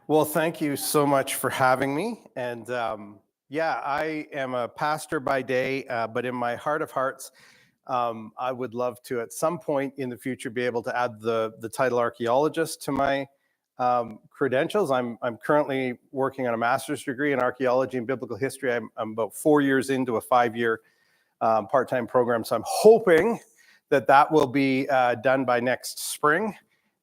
Well, thank you so much for having me. And yeah, I am a pastor by day, but in my heart of hearts, I would love to at some point in the future be able to add the title archaeologist to my credentials. I'm currently working on a master's degree in archaeology and biblical history. I'm about 4 years into a 5-year part-time program, so I'm hoping that will be done by next spring.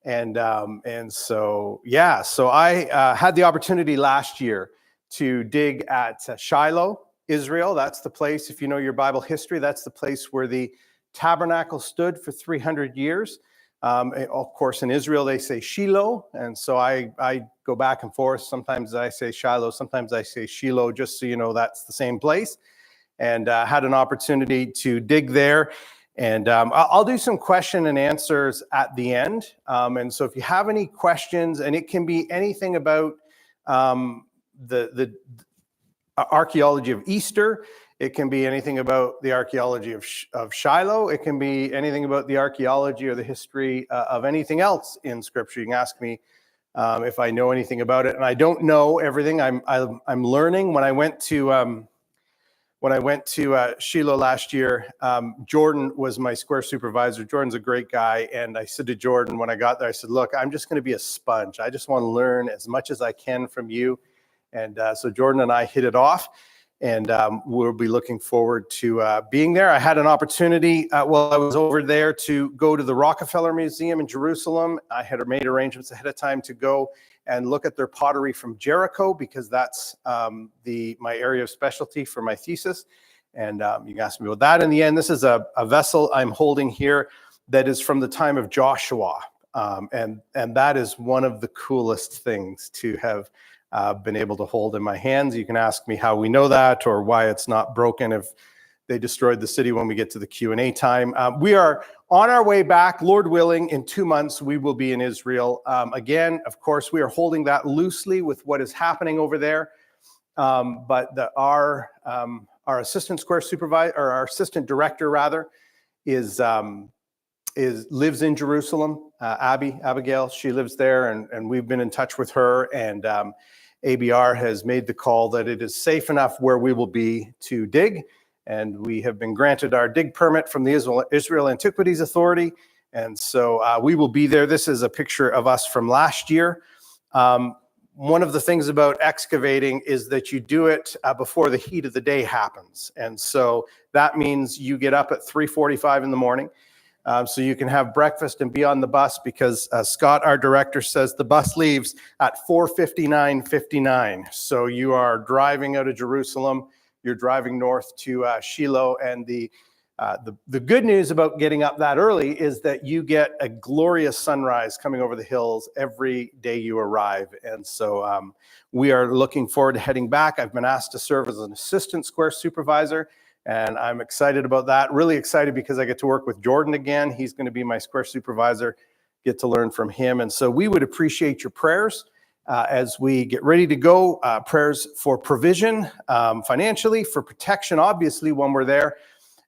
And so yeah, so I had the opportunity last year to dig at Shiloh, Israel. That's the place, if you know your Bible history, that's the place where the tabernacle stood for 300 years. Of course, in Israel, they say Shiloh. And so I go back and forth. Sometimes I say Shiloh, sometimes I say Shiloh, just so you know that's the same place. And had an opportunity to dig there. And I'll do some question and answers at the end. And so if you have any questions, and it can be anything about the archaeology of Easter, it can be anything about the archaeology of Shiloh, it can be anything about the archaeology or the history of anything else in Scripture. You can ask me if I know anything about it. And I don't know everything. I'm learning. When I went to Shiloh last year, Jordan was my square supervisor. Jordan's a great guy. And I said to Jordan when I got there, I said, look, I'm just going to be a sponge. I just want to learn as much as I can from you. And so Jordan and I hit it off. And we'll be looking forward to being there. I had an opportunity while I was over there to go to the Rockefeller Museum in Jerusalem. I had made arrangements ahead of time to go and look at their pottery from Jericho, because that's my area of specialty for my thesis. And you can ask me about that in the end. This is a vessel I'm holding here that is from the time of Joshua. And that is one of the coolest things to have been able to hold in my hands. You can ask me how we know that, or why it's not broken if they destroyed the city when we get to the Q&A time. We are on our way back, Lord willing. In 2 months, we will be in Israel. Again, of course, we are holding that loosely with what is happening over there. But our assistant square supervisor, or our assistant director rather, lives in Jerusalem. Abigail, she lives there, and we've been in touch with her. And ABR has made the call that it is safe enough where we will be to dig. And we have been granted our dig permit from the Israel Antiquities Authority. And so we will be there. This is a picture of us from last year. One of the things about excavating is that you do it before the heat of the day happens. And so that means you get up at 3:45 in the morning. So you can have breakfast and be on the bus, because Scott, our director, says the bus leaves at 4:59:59. So you are driving out of Jerusalem. You're driving north to Shiloh, and the good news about getting up that early is that you get a glorious sunrise coming over the hills every day you arrive. And so we are looking forward to heading back. I've been asked to serve as an assistant square supervisor, and I'm excited about that. Really excited because I get to work with Jordan again. He's going to be my square supervisor, get to learn from him. And so we would appreciate your prayers as we get ready to go. Prayers for provision financially, for protection, obviously, when we're there,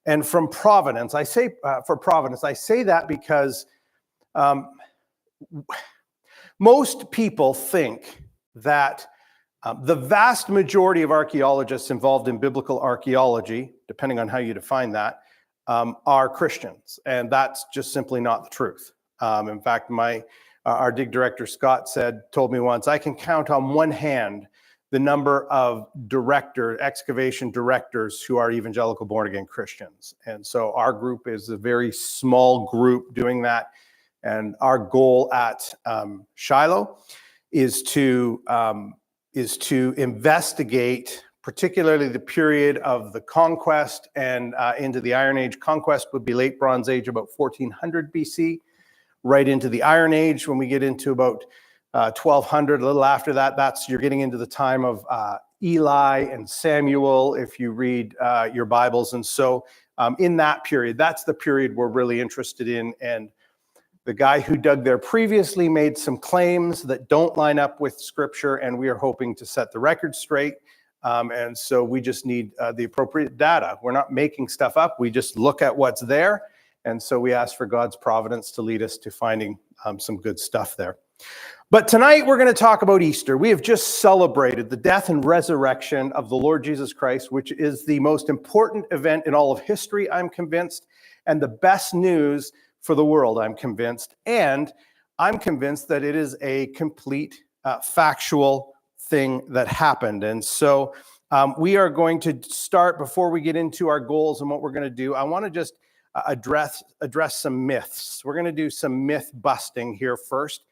and from providence. I say for providence. I say that because most people think that the vast majority of archaeologists involved in biblical archaeology, depending on how you define that, are Christians. And that's just simply not the truth. In fact, our dig director, Scott, told me once, I can count on one hand the number of excavation directors who are evangelical born-again Christians. And so our group is a very small group doing that. And our goal at Shiloh is to investigate particularly the period of the conquest and into the Iron Age. Conquest would be late Bronze Age, about 1400 BC. Right into the Iron Age. When we get into about 1200, a little after that, you're getting into the time of Eli and Samuel, if you read your Bibles. And so in that period, that's the period we're really interested in. And the guy who dug there previously made some claims that don't line up with Scripture, and we are hoping to set the record straight. And so we just need the appropriate data. We're not making stuff up. We just look at what's there. And so we ask for God's providence to lead us to finding some good stuff there. But tonight we're going to talk about Easter. We have just celebrated the death and resurrection of the Lord Jesus Christ, which is the most important event in all of history, I'm convinced, and the best news for the world, I'm convinced. And I'm convinced that it is a complete factual thing that happened. And so we are going to start, before we get into our goals and what we're going to do, I want to just address some myths. We're going to do some myth busting here first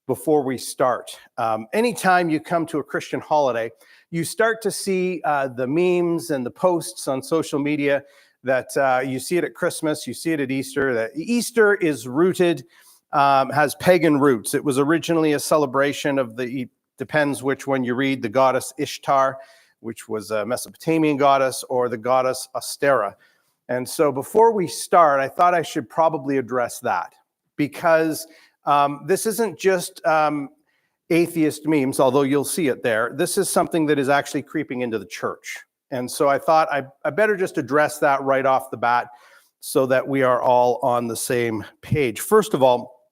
before we start. Anytime you come to a Christian holiday, you start to see the memes and the posts on social media that you see it at Christmas, you see it at Easter, that Easter is rooted, has pagan roots. It was originally a celebration of depends which one you read, the goddess Ishtar, which was a Mesopotamian goddess, or the goddess Ostera. And so before we start, I thought I should probably address that, because this isn't just atheist memes, although you'll see it there. This is something that is actually creeping into the church. And so I thought I better just address that right off the bat so that we are all on the same page. First of all,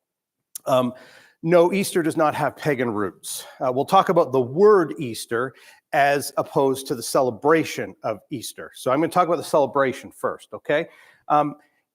no, Easter does not have pagan roots. We'll talk about the word Easter as opposed to the celebration of Easter. So I'm going to talk about the celebration first, okay?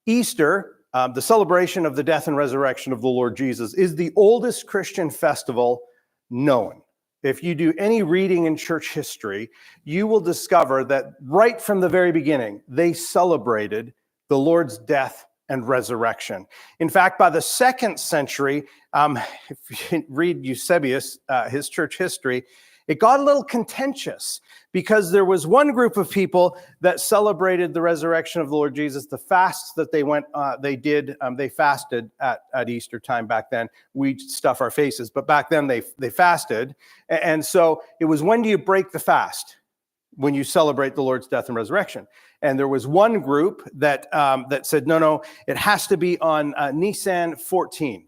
Easter, the celebration of the death and resurrection of the Lord Jesus, is the oldest Christian festival known. If you do any reading in church history, you will discover that right from the very beginning, they celebrated the Lord's death and resurrection. In fact, by the 2nd century, if you read Eusebius, his church history, it got a little contentious because there was one group of people that celebrated the resurrection of the Lord Jesus. The fasts that they fasted at Easter time back then. We stuff our faces, but back then they fasted. And so it was, when do you break the fast? When you celebrate the Lord's death and resurrection. And there was one group that said, no, it has to be on Nisan 14.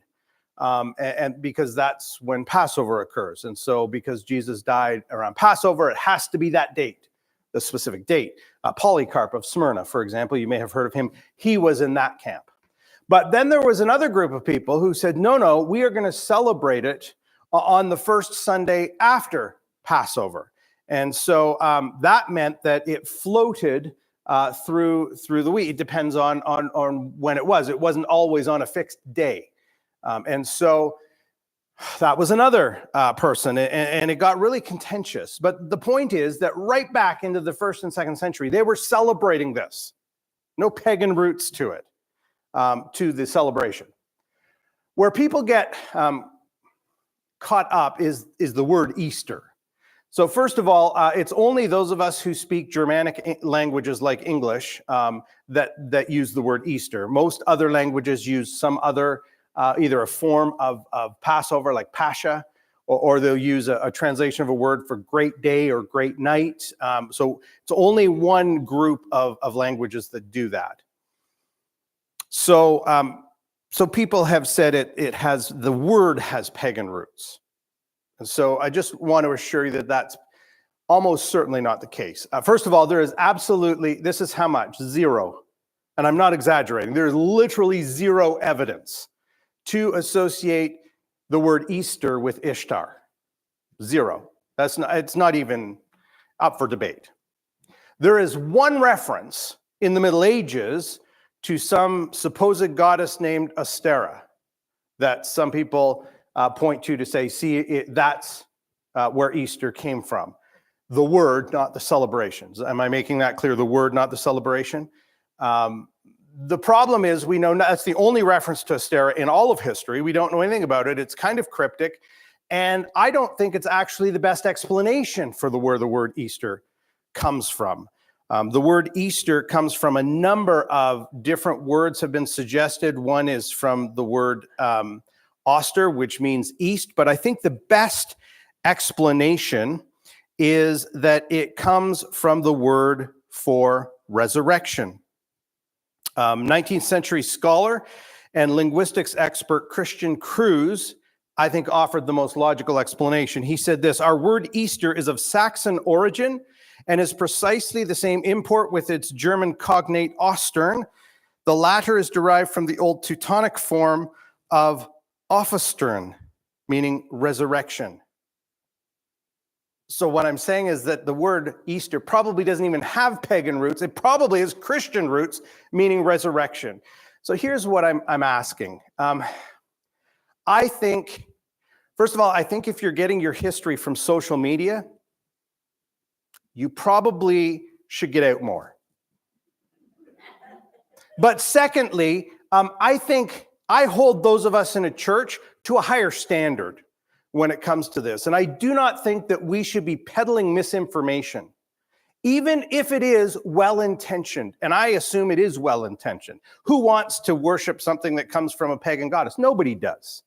And because that's when Passover occurs. And so because Jesus died around Passover, it has to be that date, the specific date. Polycarp of Smyrna, for example, you may have heard of him. He was in that camp. But then there was another group of people who said, no, we are going to celebrate it on the first Sunday after Passover. And so that meant that it floated through the week. It depends on when it was. It wasn't always on a fixed day. And so that was another person, and it got really contentious. But the point is that right back into the 1st and 2nd century, they were celebrating this. No pagan roots to it, to the celebration. Where people get caught up is the word Easter. So first of all, it's only those of us who speak Germanic languages like English that use the word Easter. Most other languages use some other either a form of Passover, like Pascha, or they'll use a translation of a word for great day or great night. So it's only one group of languages that do that. So people have said the word has pagan roots. And so I just want to assure you that that's almost certainly not the case. First of all, there is absolutely, this is how much? 0. And I'm not exaggerating. There's literally 0 evidence to associate the word Easter with Ishtar. 0. It's not even up for debate. There is one reference in the Middle Ages to some supposed goddess named Ostera that some people point to say, see, that's where Easter came from. The word, not the celebrations. Am I making that clear? The word, not the celebration. The problem is, we know that's the only reference to Ostera in all of history. We don't know anything about it. It's kind of cryptic. And I don't think it's actually the best explanation for where the word Easter comes from. The word Easter comes from a number of different words have been suggested. One is from the word Oster, which means east. But I think the best explanation is that it comes from the word for resurrection. 19th century scholar and linguistics expert Christian Cruz, I think, offered the most logical explanation. He said this: our word Easter is of Saxon origin and is precisely the same import with its German cognate Ostern. The latter is derived from the old Teutonic form of Offestern, meaning resurrection. So what I'm saying is that the word Easter probably doesn't even have pagan roots. It probably has Christian roots, meaning resurrection. So here's what I'm asking. I think, first of all, I think if you're getting your history from social media, you probably should get out more. But secondly, I think I hold those of us in a church to a higher standard when it comes to this. And I do not think that we should be peddling misinformation, even if it is well-intentioned. And I assume it is well-intentioned. Who wants to worship something that comes from a pagan goddess? Nobody does.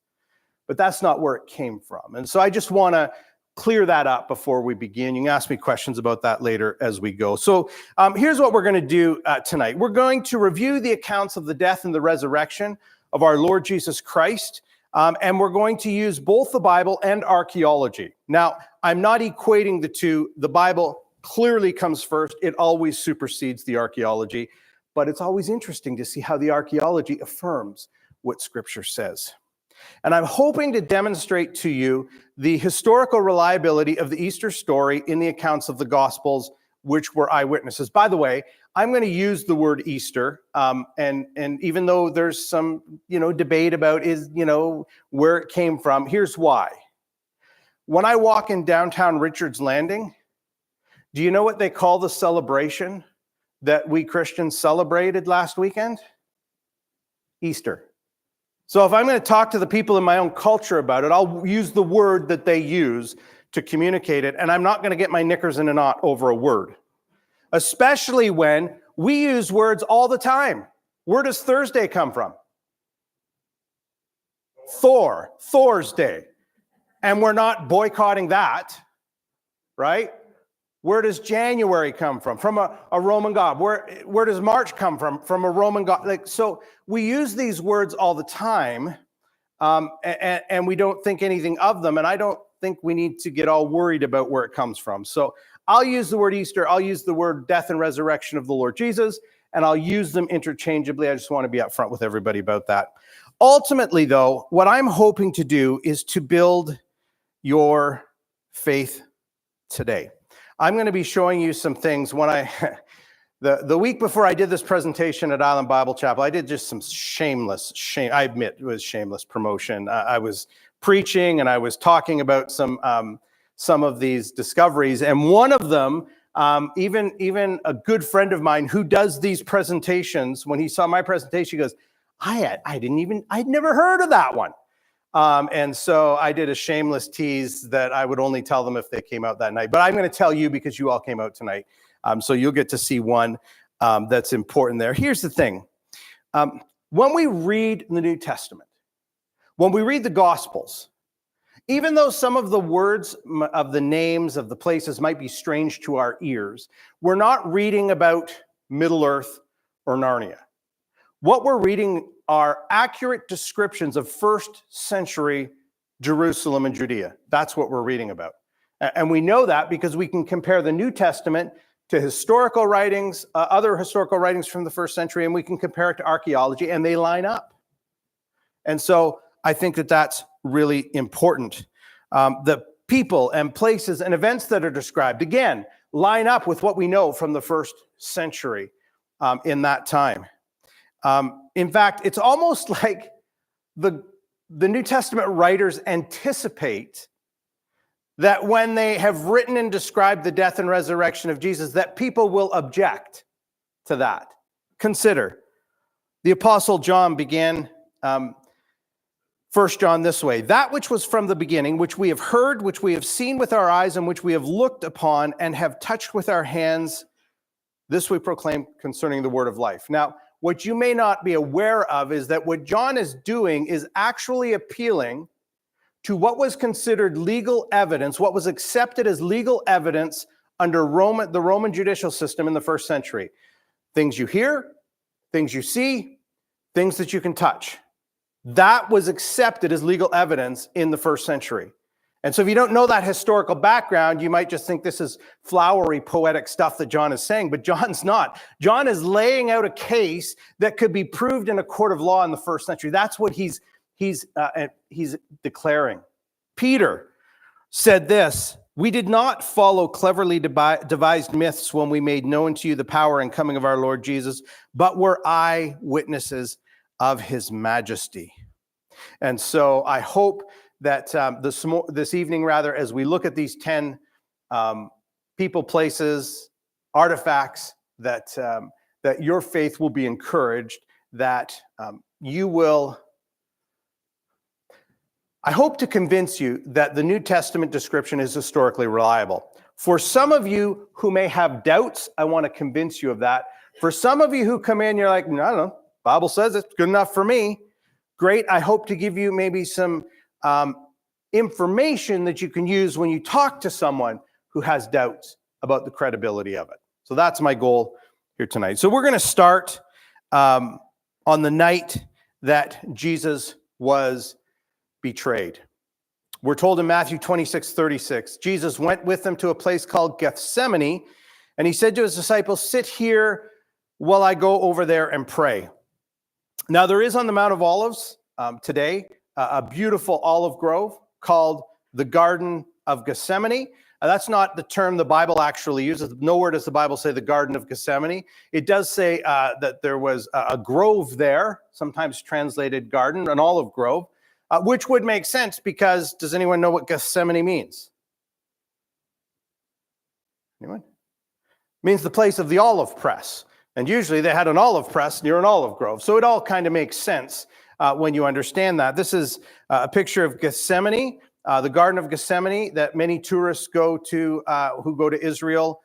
But that's not where it came from. And so I just want to clear that up before we begin. You can ask me questions about that later as we go. So here's what we're going to do tonight. We're going to review the accounts of the death and the resurrection of our Lord Jesus Christ. And we're going to use both the Bible and archaeology. Now, I'm not equating the two. The Bible clearly comes first. It always supersedes the archaeology. But it's always interesting to see how the archaeology affirms what Scripture says. And I'm hoping to demonstrate to you the historical reliability of the Easter story in the accounts of the Gospels, which were eyewitnesses. By the way, I'm going to use the word Easter, and even though there's some, debate about where it came from, here's why. When I walk in downtown Richards Landing, do you know what they call the celebration that we Christians celebrated last weekend? Easter. So if I'm going to talk to the people in my own culture about it, I'll use the word that they use to communicate it, and I'm not going to get my knickers in a knot over a word, especially when we use words all the time. Where does Thursday come from? Thor's Day. And we're not boycotting that, right? Where does January come from? From a Roman god. Where does March come from? From a Roman god. So we use these words all the time, and we don't think anything of them. And I don't think we need to get all worried about where it comes from. So I'll use the word Easter. I'll use the word death and resurrection of the Lord Jesus, and I'll use them interchangeably. I just want to be upfront with everybody about that. Ultimately, though, what I'm hoping to do is to build your faith today. I'm going to be showing you some things. When the week before I did this presentation at Island Bible Chapel, I did just some I admit it was shameless promotion. I was preaching and I was talking about some of these discoveries, and one of them, even a good friend of mine who does these presentations, when he saw my presentation, he goes, I'd never heard of that one. And so I did a shameless tease that I would only tell them if they came out that night. But I'm going to tell you because you all came out tonight. So you'll get to see one that's important there. Here's the thing. When we read the New Testament, when we read the Gospels, even though some of the words of the names of the places might be strange to our ears, we're not reading about Middle-earth or Narnia. What we're reading are accurate descriptions of first century Jerusalem and Judea. That's what we're reading about. And we know that because we can compare the New Testament to historical writings, other historical writings from the first century, and we can compare it to archaeology, and they line up. And so I think that that's really important. The people and places and events that are described, again, line up with what we know from the first century in that time. In fact, it's almost like the New Testament writers anticipate that when they have written and described the death and resurrection of Jesus, that people will object to that. Consider, the Apostle John began 1 John this way: that which was from the beginning, which we have heard, which we have seen with our eyes, and which we have looked upon and have touched with our hands, this we proclaim concerning the word of life. Now, what you may not be aware of is that what John is doing is actually appealing to what was considered legal evidence, what was accepted as legal evidence under the Roman judicial system in the first century. Things you hear, things you see, things that you can touch. That was accepted as legal evidence in the first century. And so if you don't know that historical background, you might just think this is flowery, poetic stuff that John is saying, but John's not. John is laying out a case that could be proved in a court of law in the first century. That's what he's declaring. Peter said this, "We did not follow cleverly devised myths when we made known to you the power and coming of our Lord Jesus, but were eyewitnesses of his majesty." And so I hope that this evening, rather, as we look at these 10 people, places, artifacts, that your faith will be encouraged, that you will, I hope to convince you that the New Testament description is historically reliable. For some of you who may have doubts, I want to convince you of that. For some of you who come in, you're like, no, I don't know, Bible says it's good enough for me. Great. I hope to give you maybe some information that you can use when you talk to someone who has doubts about the credibility of it. So that's my goal here tonight. So we're going to start on the night that Jesus was betrayed. We're told in Matthew 26:36, Jesus went with them to a place called Gethsemane, and he said to his disciples, "Sit here while I go over there and pray." Now, there is on the Mount of Olives today a beautiful olive grove called the Garden of Gethsemane. That's not the term the Bible actually uses. Nowhere does the Bible say the Garden of Gethsemane. It does say that there was a grove there, sometimes translated garden, an olive grove, which would make sense because does anyone know what Gethsemane means? Anyone? It means the place of the olive press. And usually they had an olive press near an olive grove. So it all kind of makes sense when you understand that. This is a picture of Gethsemane, the Garden of Gethsemane that many tourists go to, who go to Israel,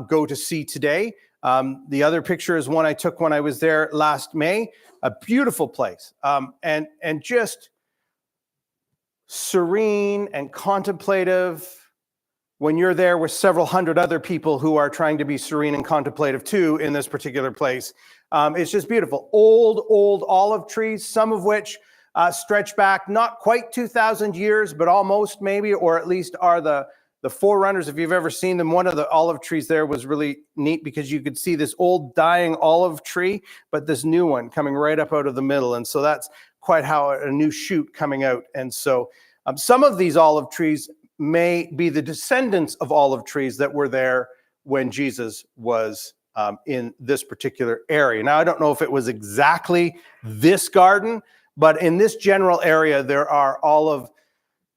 go to see today. The other picture is one I took when I was there last May. A beautiful place, and just serene and contemplative. When you're there with several hundred other people who are trying to be serene and contemplative too in this particular place, it's just beautiful. Old olive trees, some of which stretch back not quite 2,000 years, but almost maybe, or at least are the forerunners. If you've ever seen them, one of the olive trees there was really neat because you could see this old dying olive tree, but this new one coming right up out of the middle. And so that's quite how a new shoot coming out. And so some of these olive trees may be the descendants of olive trees that were there when Jesus was in this particular area. Now, I don't know if it was exactly this garden, but in this general area, there are olive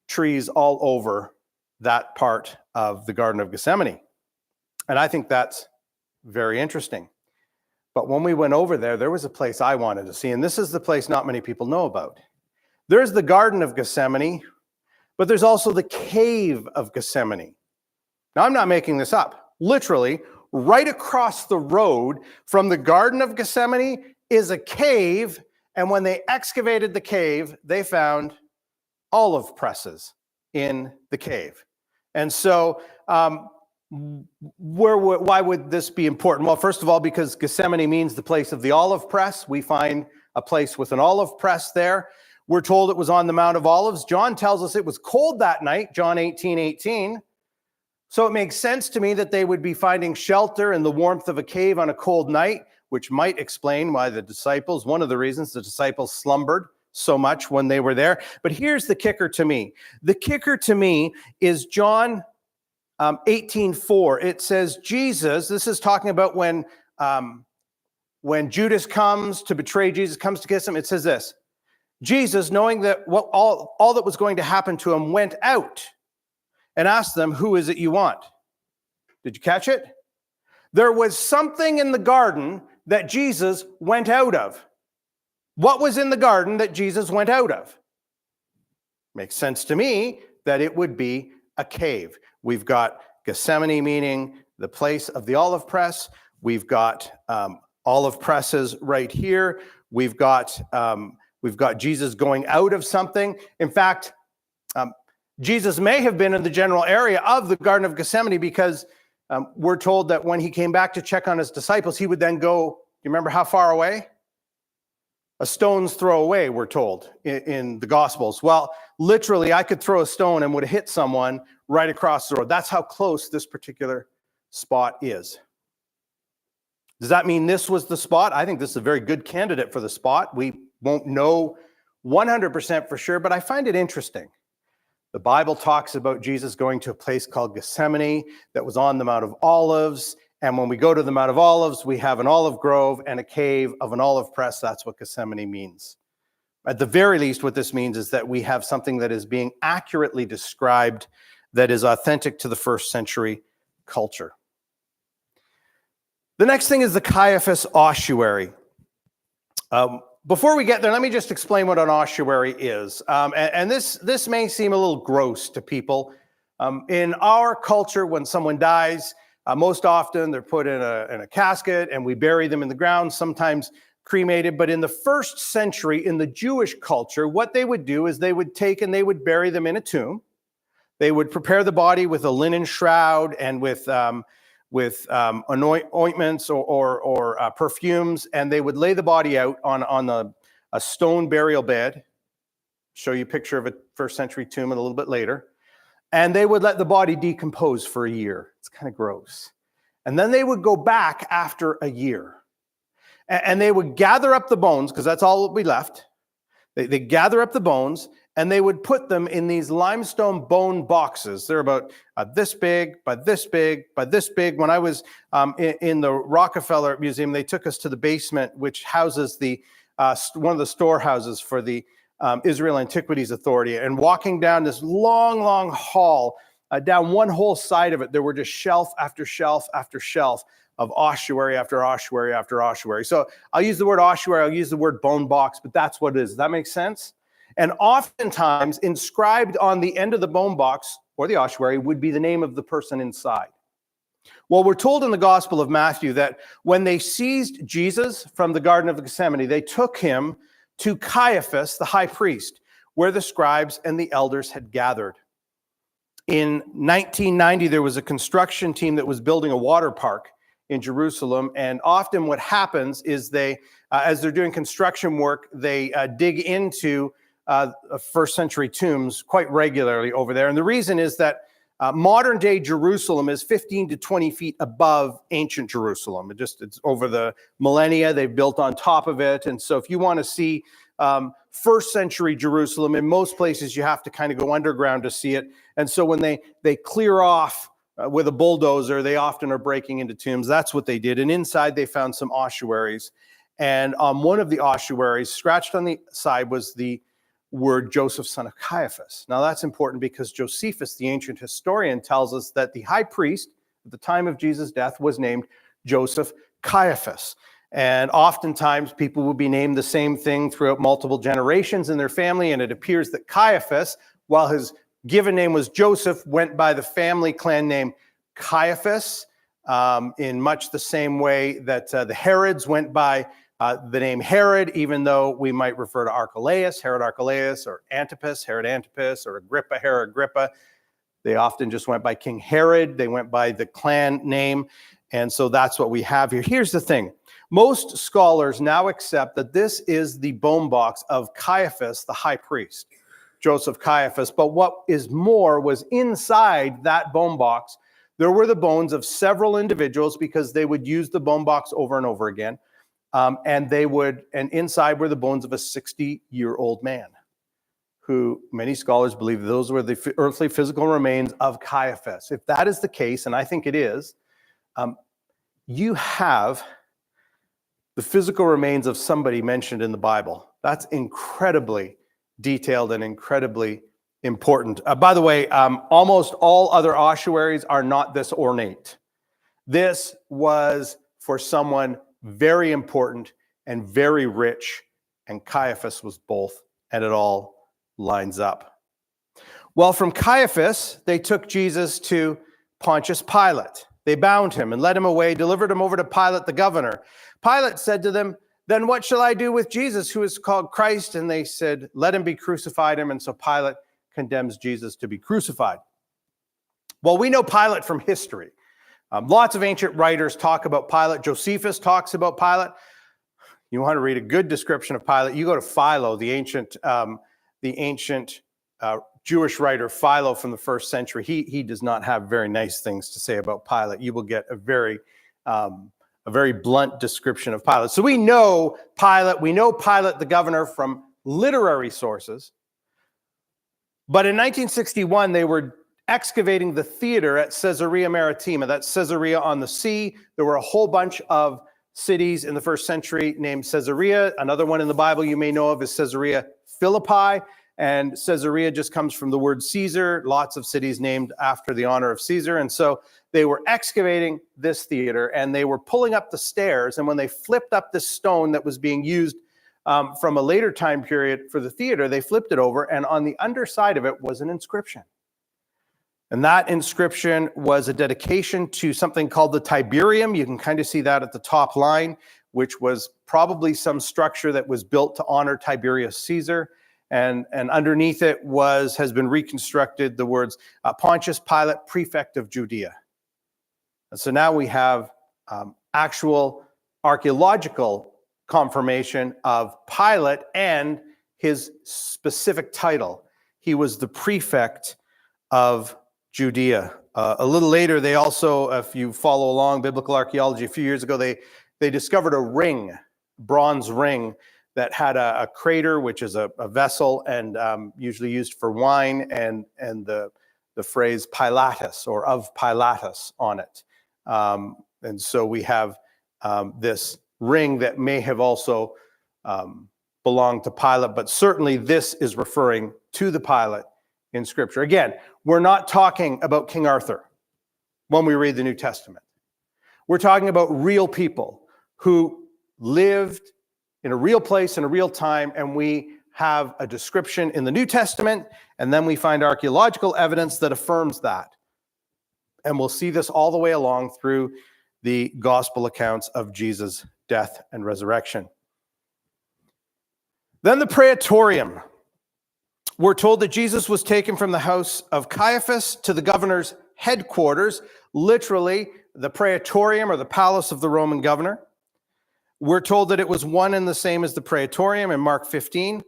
trees all over that part of the Garden of Gethsemane. And I think that's very interesting. But when we went over there, there was a place I wanted to see, and this is the place not many people know about. There's the Garden of Gethsemane, but there's also the Cave of Gethsemane. Now, I'm not making this up. Literally, right across the road from the Garden of Gethsemane is a cave, and when they excavated the cave, they found olive presses in the cave. And so, why would this be important? Well, first of all, because Gethsemane means the place of the olive press. We find a place with an olive press there. We're told it was on the Mount of Olives. John tells us it was cold that night, John 18:18. So it makes sense to me that they would be finding shelter in the warmth of a cave on a cold night, which might explain why one of the reasons the disciples slumbered so much when they were there. But here's the kicker to me. The kicker to me is John 18:4. It says Jesus, this is talking about when Judas comes to betray Jesus, comes to kiss him. It says this, Jesus, knowing that all that was going to happen to him, went out and asked them, "Who is it you want?" Did you catch it? There was something in the garden that Jesus went out of. What was in the garden that Jesus went out of? Makes sense to me that it would be a cave. We've got Gethsemane, meaning the place of the olive press. We've got olive presses right here. We've got Jesus going out of something. In fact, Jesus may have been in the general area of the Garden of Gethsemane because we're told that when he came back to check on his disciples, he would then go, you remember how far away? A stone's throw away, we're told in the Gospels. Well, literally, I could throw a stone and would have hit someone right across the road. That's how close this particular spot is. Does that mean this was the spot? I think this is a very good candidate for the spot. We won't know 100% for sure, but I find it interesting The Bible talks about Jesus going to a place called Gethsemane that was on the Mount of Olives. And when we go to the Mount of Olives, we have an olive grove and a cave of an olive press. That's what Gethsemane means. At the very least, what this means is that we have something that is being accurately described that is authentic to the first century culture. The next thing is the Caiaphas ossuary. Before we get there, let me just explain what an ossuary is. And this may seem a little gross to people. In our culture, when someone dies, most often they're put in a casket and we bury them in the ground, sometimes cremated. But in the first century, in the Jewish culture, what they would do is they would take and they would bury them in a tomb. They would prepare the body with a linen shroud and with ointments or perfumes, and they would lay the body out on a stone burial bed. Show you a picture of a first century tomb a little bit later. And they would let the body decompose for a year. It's kind of gross. And then they would go back after a year. And they would gather up the bones, because that's all that would be left. They gather up the bones, and they would put them in these limestone bone boxes. They're about this big, by this big, by this big. When I was in the Rockefeller Museum, they took us to the basement, which houses one of the storehouses for the Israel Antiquities Authority. And walking down this long, long hall, down one whole side of it, there were just shelf after shelf after shelf of ossuary after ossuary after ossuary. So I'll use the word ossuary, I'll use the word bone box, but that's what it is. Does that make sense? And oftentimes inscribed on the end of the bone box or the ossuary would be the name of the person inside. Well, we're told in the Gospel of Matthew that when they seized Jesus from the Garden of Gethsemane, they took him to Caiaphas, the high priest, where the scribes and the elders had gathered. In 1990, there was a construction team that was building a water park in Jerusalem. And often what happens is they, as they're doing construction work, they dig into first century tombs quite regularly over there. And the reason is that modern day Jerusalem is 15 to 20 feet above ancient Jerusalem. It's over the millennia, they've built on top of it. And so if you want to see first century Jerusalem, in most places you have to kind of go underground to see it. And so when they clear off with a bulldozer, they often are breaking into tombs. That's what they did. And inside they found some ossuaries. And on one of the ossuaries, scratched on the side, was the word Joseph, son of Caiaphas. Now that's important because Josephus, the ancient historian, tells us that the high priest at the time of Jesus' death was named Joseph Caiaphas. And oftentimes people would be named the same thing throughout multiple generations in their family. And it appears that Caiaphas, while his given name was Joseph, went by the family clan name Caiaphas, in much the same way that the Herods went by the name Herod, even though we might refer to Archelaus, Herod Archelaus, or Antipas, Herod Antipas, or Agrippa, Herod Agrippa. They often just went by King Herod. They went by the clan name. And so that's what we have here. Here's the thing. Most scholars now accept that this is the bone box of Caiaphas, the high priest, Joseph Caiaphas. But what is more was inside that bone box, there were the bones of several individuals, because they would use the bone box over and over again. And inside were the bones of a 60-year-old man, who many scholars believe those were the earthly physical remains of Caiaphas. If that is the case, and I think it is, you have the physical remains of somebody mentioned in the Bible. That's incredibly detailed and incredibly important. By the way, almost all other ossuaries are not this ornate. This was for someone very important and very rich, and Caiaphas was both, and it all lines up. Well, from Caiaphas, they took Jesus to Pontius Pilate. They bound him and led him away, delivered him over to Pilate the governor. Pilate said to them, "Then what shall I do with Jesus, who is called Christ?" And they said, "Let him be crucified." And so Pilate condemns Jesus to be crucified. Well, we know Pilate from history. Lots of ancient writers talk about Pilate. Josephus talks about Pilate. You want to read a good description of Pilate, you go to Philo, the ancient Jewish writer Philo from the first century. He does not have very nice things to say about Pilate. You will get a very blunt description of Pilate. So we know Pilate the governor from literary sources. But in 1961, they were excavating the theater at Caesarea Maritima. That's Caesarea on the sea. There were a whole bunch of cities in the first century named Caesarea. Another one in the Bible you may know of is Caesarea Philippi. And Caesarea just comes from the word Caesar, lots of cities named after the honor of Caesar. And so they were excavating this theater and they were pulling up the stairs. And when they flipped up this stone that was being used from a later time period for the theater, they flipped it over, and on the underside of it was an inscription. And that inscription was a dedication to something called the Tiberium. You can kind of see that at the top line, which was probably some structure that was built to honor Tiberius Caesar. And underneath it has been reconstructed the words, Pontius Pilate, prefect of Judea. And so now we have actual archaeological confirmation of Pilate and his specific title. He was the prefect of Judea. A little later, they also, if you follow along biblical archaeology, a few years ago, they discovered a ring, bronze ring, that had a crater, which is a vessel and usually used for wine, and the phrase Pilatus or of Pilatus on it. And so we have this ring that may have also belonged to Pilate, but certainly this is referring to the Pilate in Scripture. Again, we're not talking about King Arthur when we read the New Testament. We're talking about real people who lived in a real place, in a real time, and we have a description in the New Testament, and then we find archaeological evidence that affirms that. And we'll see this all the way along through the gospel accounts of Jesus' death and resurrection. Then the Praetorium. We're told that Jesus was taken from the house of Caiaphas to the governor's headquarters, literally the Praetorium or the palace of the Roman governor. We're told that it was one and the same as the Praetorium in Mark 15.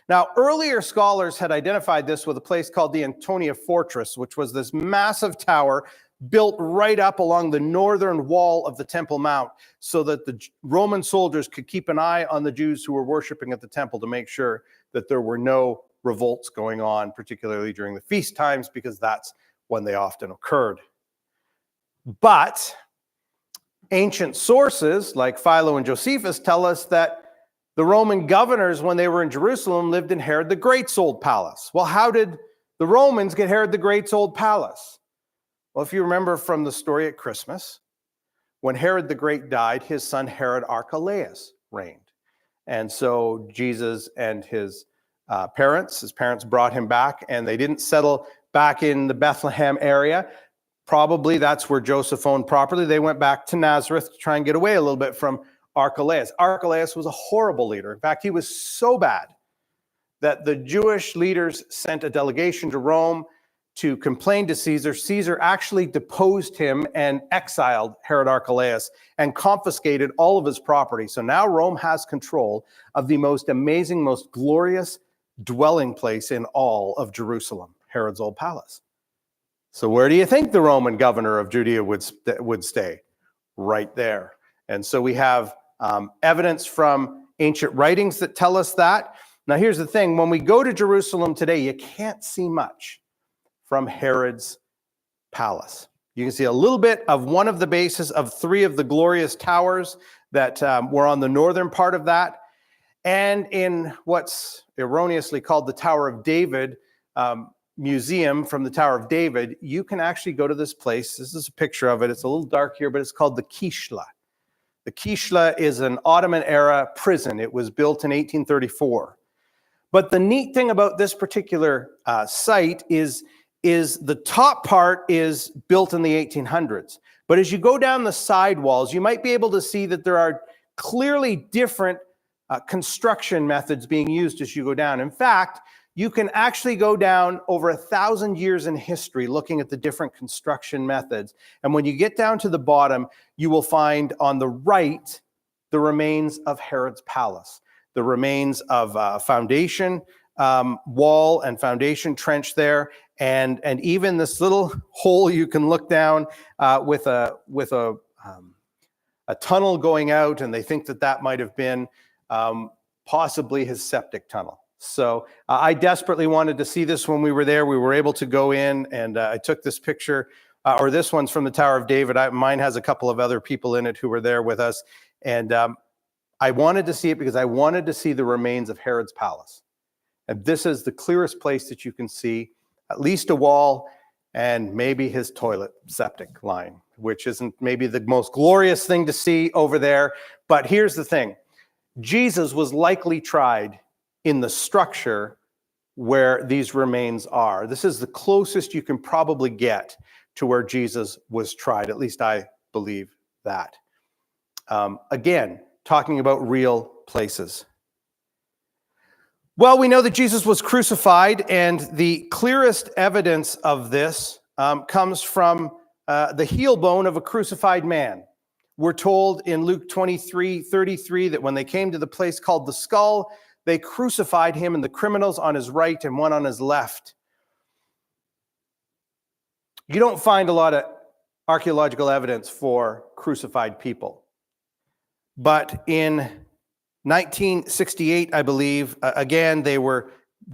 Now, earlier scholars had identified this with a place called the Antonia Fortress, which was this massive tower built right up along the northern wall of the Temple Mount so that the Roman soldiers could keep an eye on the Jews who were worshiping at the temple to make sure that there were no revolts going on, particularly during the feast times, because that's when they often occurred. But ancient sources like Philo and Josephus tell us that the Roman governors, when they were in Jerusalem, lived in Herod the Great's old palace. Well, how did the Romans get Herod the Great's old palace? Well, if you remember from the story at Christmas, when Herod the Great died, his son Herod Archelaus reigned. And so Jesus and his parents brought him back, and they didn't settle back in the Bethlehem area. Probably that's where Joseph owned property. They went back to Nazareth to try and get away a little bit from Archelaus. Archelaus was a horrible leader. In fact, he was so bad that the Jewish leaders sent a delegation to Rome to complain to Caesar. Caesar actually deposed him and exiled Herod Archelaus and confiscated all of his property. So now Rome has control of the most amazing, most glorious dwelling place in all of Jerusalem, Herod's old palace. So where do you think the Roman governor of Judea would stay? Right there. And so we have evidence from ancient writings that tell us that. Now here's the thing, when we go to Jerusalem today, you can't see much from Herod's palace. You can see a little bit of one of the bases of three of the glorious towers that were on the northern part of that. And in what's erroneously called the Tower of David museum from the Tower of David, you can actually go to this place. This is a picture of it. It's a little dark here, but it's called the Kishla. The Kishla is an Ottoman era prison. It was built in 1834. But the neat thing about this particular site is the top part is built in the 1800s. But as you go down the side walls, you might be able to see that there are clearly different construction methods being used as you go down. In fact, you can actually go down over 1,000 years in history looking at the different construction methods. And when you get down to the bottom, you will find on the right the remains of Herod's palace, the remains of a foundation wall and foundation trench there, and even this little hole you can look down with a tunnel going out, and they think that might have been possibly his septic tunnel. So I desperately wanted to see this when we were there. We were able to go in, and I took this picture, or this one's from the Tower of David. Mine has a couple of other people in it who were there with us. And I wanted to see it because I wanted to see the remains of Herod's palace. And this is the clearest place that you can see at least a wall and maybe his toilet septic line, which isn't maybe the most glorious thing to see over there. But here's the thing. Jesus was likely tried in the structure where these remains are. This is the closest you can probably get to where Jesus was tried. At least I believe that. Again, talking about real places. Well, we know that Jesus was crucified, and the clearest evidence of this comes from the heel bone of a crucified man. We're told in Luke 23:33 that when they came to the place called the Skull, they crucified him and the criminals on his right and one on his left. You don't find a lot of archaeological evidence for crucified people. But in 1968, I believe, again, they were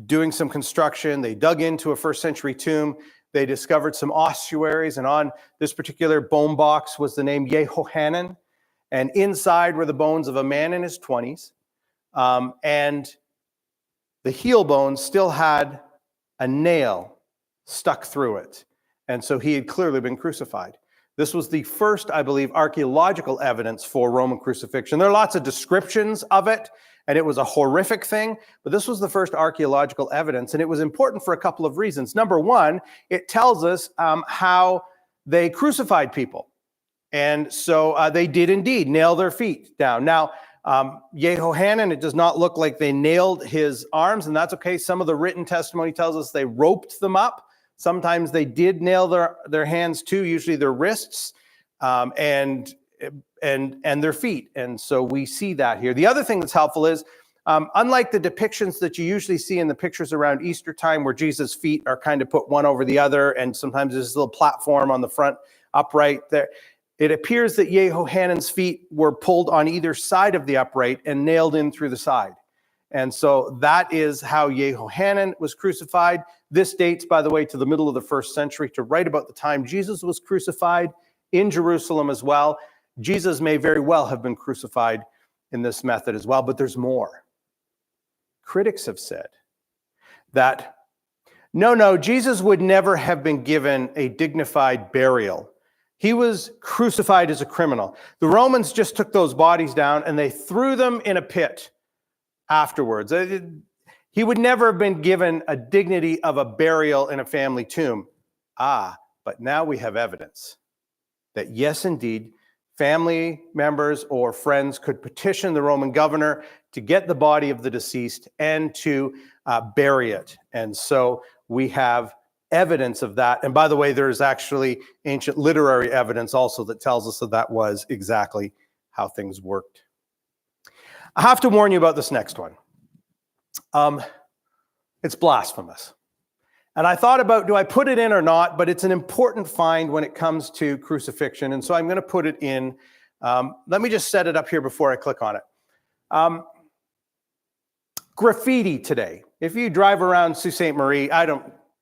doing some construction. They dug into a first century tomb. They discovered some ossuaries, and on this particular bone box was the name Yehohanan, and inside were the bones of a man in his 20s, and the heel bone still had a nail stuck through it, and so he had clearly been crucified. This was the first, I believe, archaeological evidence for Roman crucifixion. There are lots of descriptions of it, and it was a horrific thing, but this was the first archaeological evidence, and it was important for a couple of reasons. Number one, it tells us how they crucified people. And so they did indeed nail their feet down. Now, Yehohanan, it does not look like they nailed his arms, and that's okay. Some of the written testimony tells us they roped them up. Sometimes they did nail their hands too, usually their wrists, and their feet. And so we see that here. The other thing that's helpful is, unlike the depictions that you usually see in the pictures around Easter time, where Jesus' feet are kind of put one over the other, and sometimes there's a little platform on the front upright there, it appears that Yehohanan's feet were pulled on either side of the upright and nailed in through the side. And so that is how Yehohanan was crucified. This dates, by the way, to the middle of the first century, to right about the time Jesus was crucified in Jerusalem as well. Jesus may very well have been crucified in this method as well, but there's more. Critics have said that, no, Jesus would never have been given a dignified burial. He was crucified as a criminal. The Romans just took those bodies down and they threw them in a pit afterwards. He would never have been given a dignity of a burial in a family tomb. But now we have evidence that yes, indeed, family members or friends could petition the Roman governor to get the body of the deceased and to bury it. And so we have evidence of that. And by the way, there's actually ancient literary evidence also that tells us that that was exactly how things worked. I have to warn you about this next one. It's blasphemous. And I thought about, do I put it in or not? But it's an important find when it comes to crucifixion. And so I'm going to put it in. Let me just set it up here before I click on it. Graffiti today. If you drive around Sault Ste. Marie,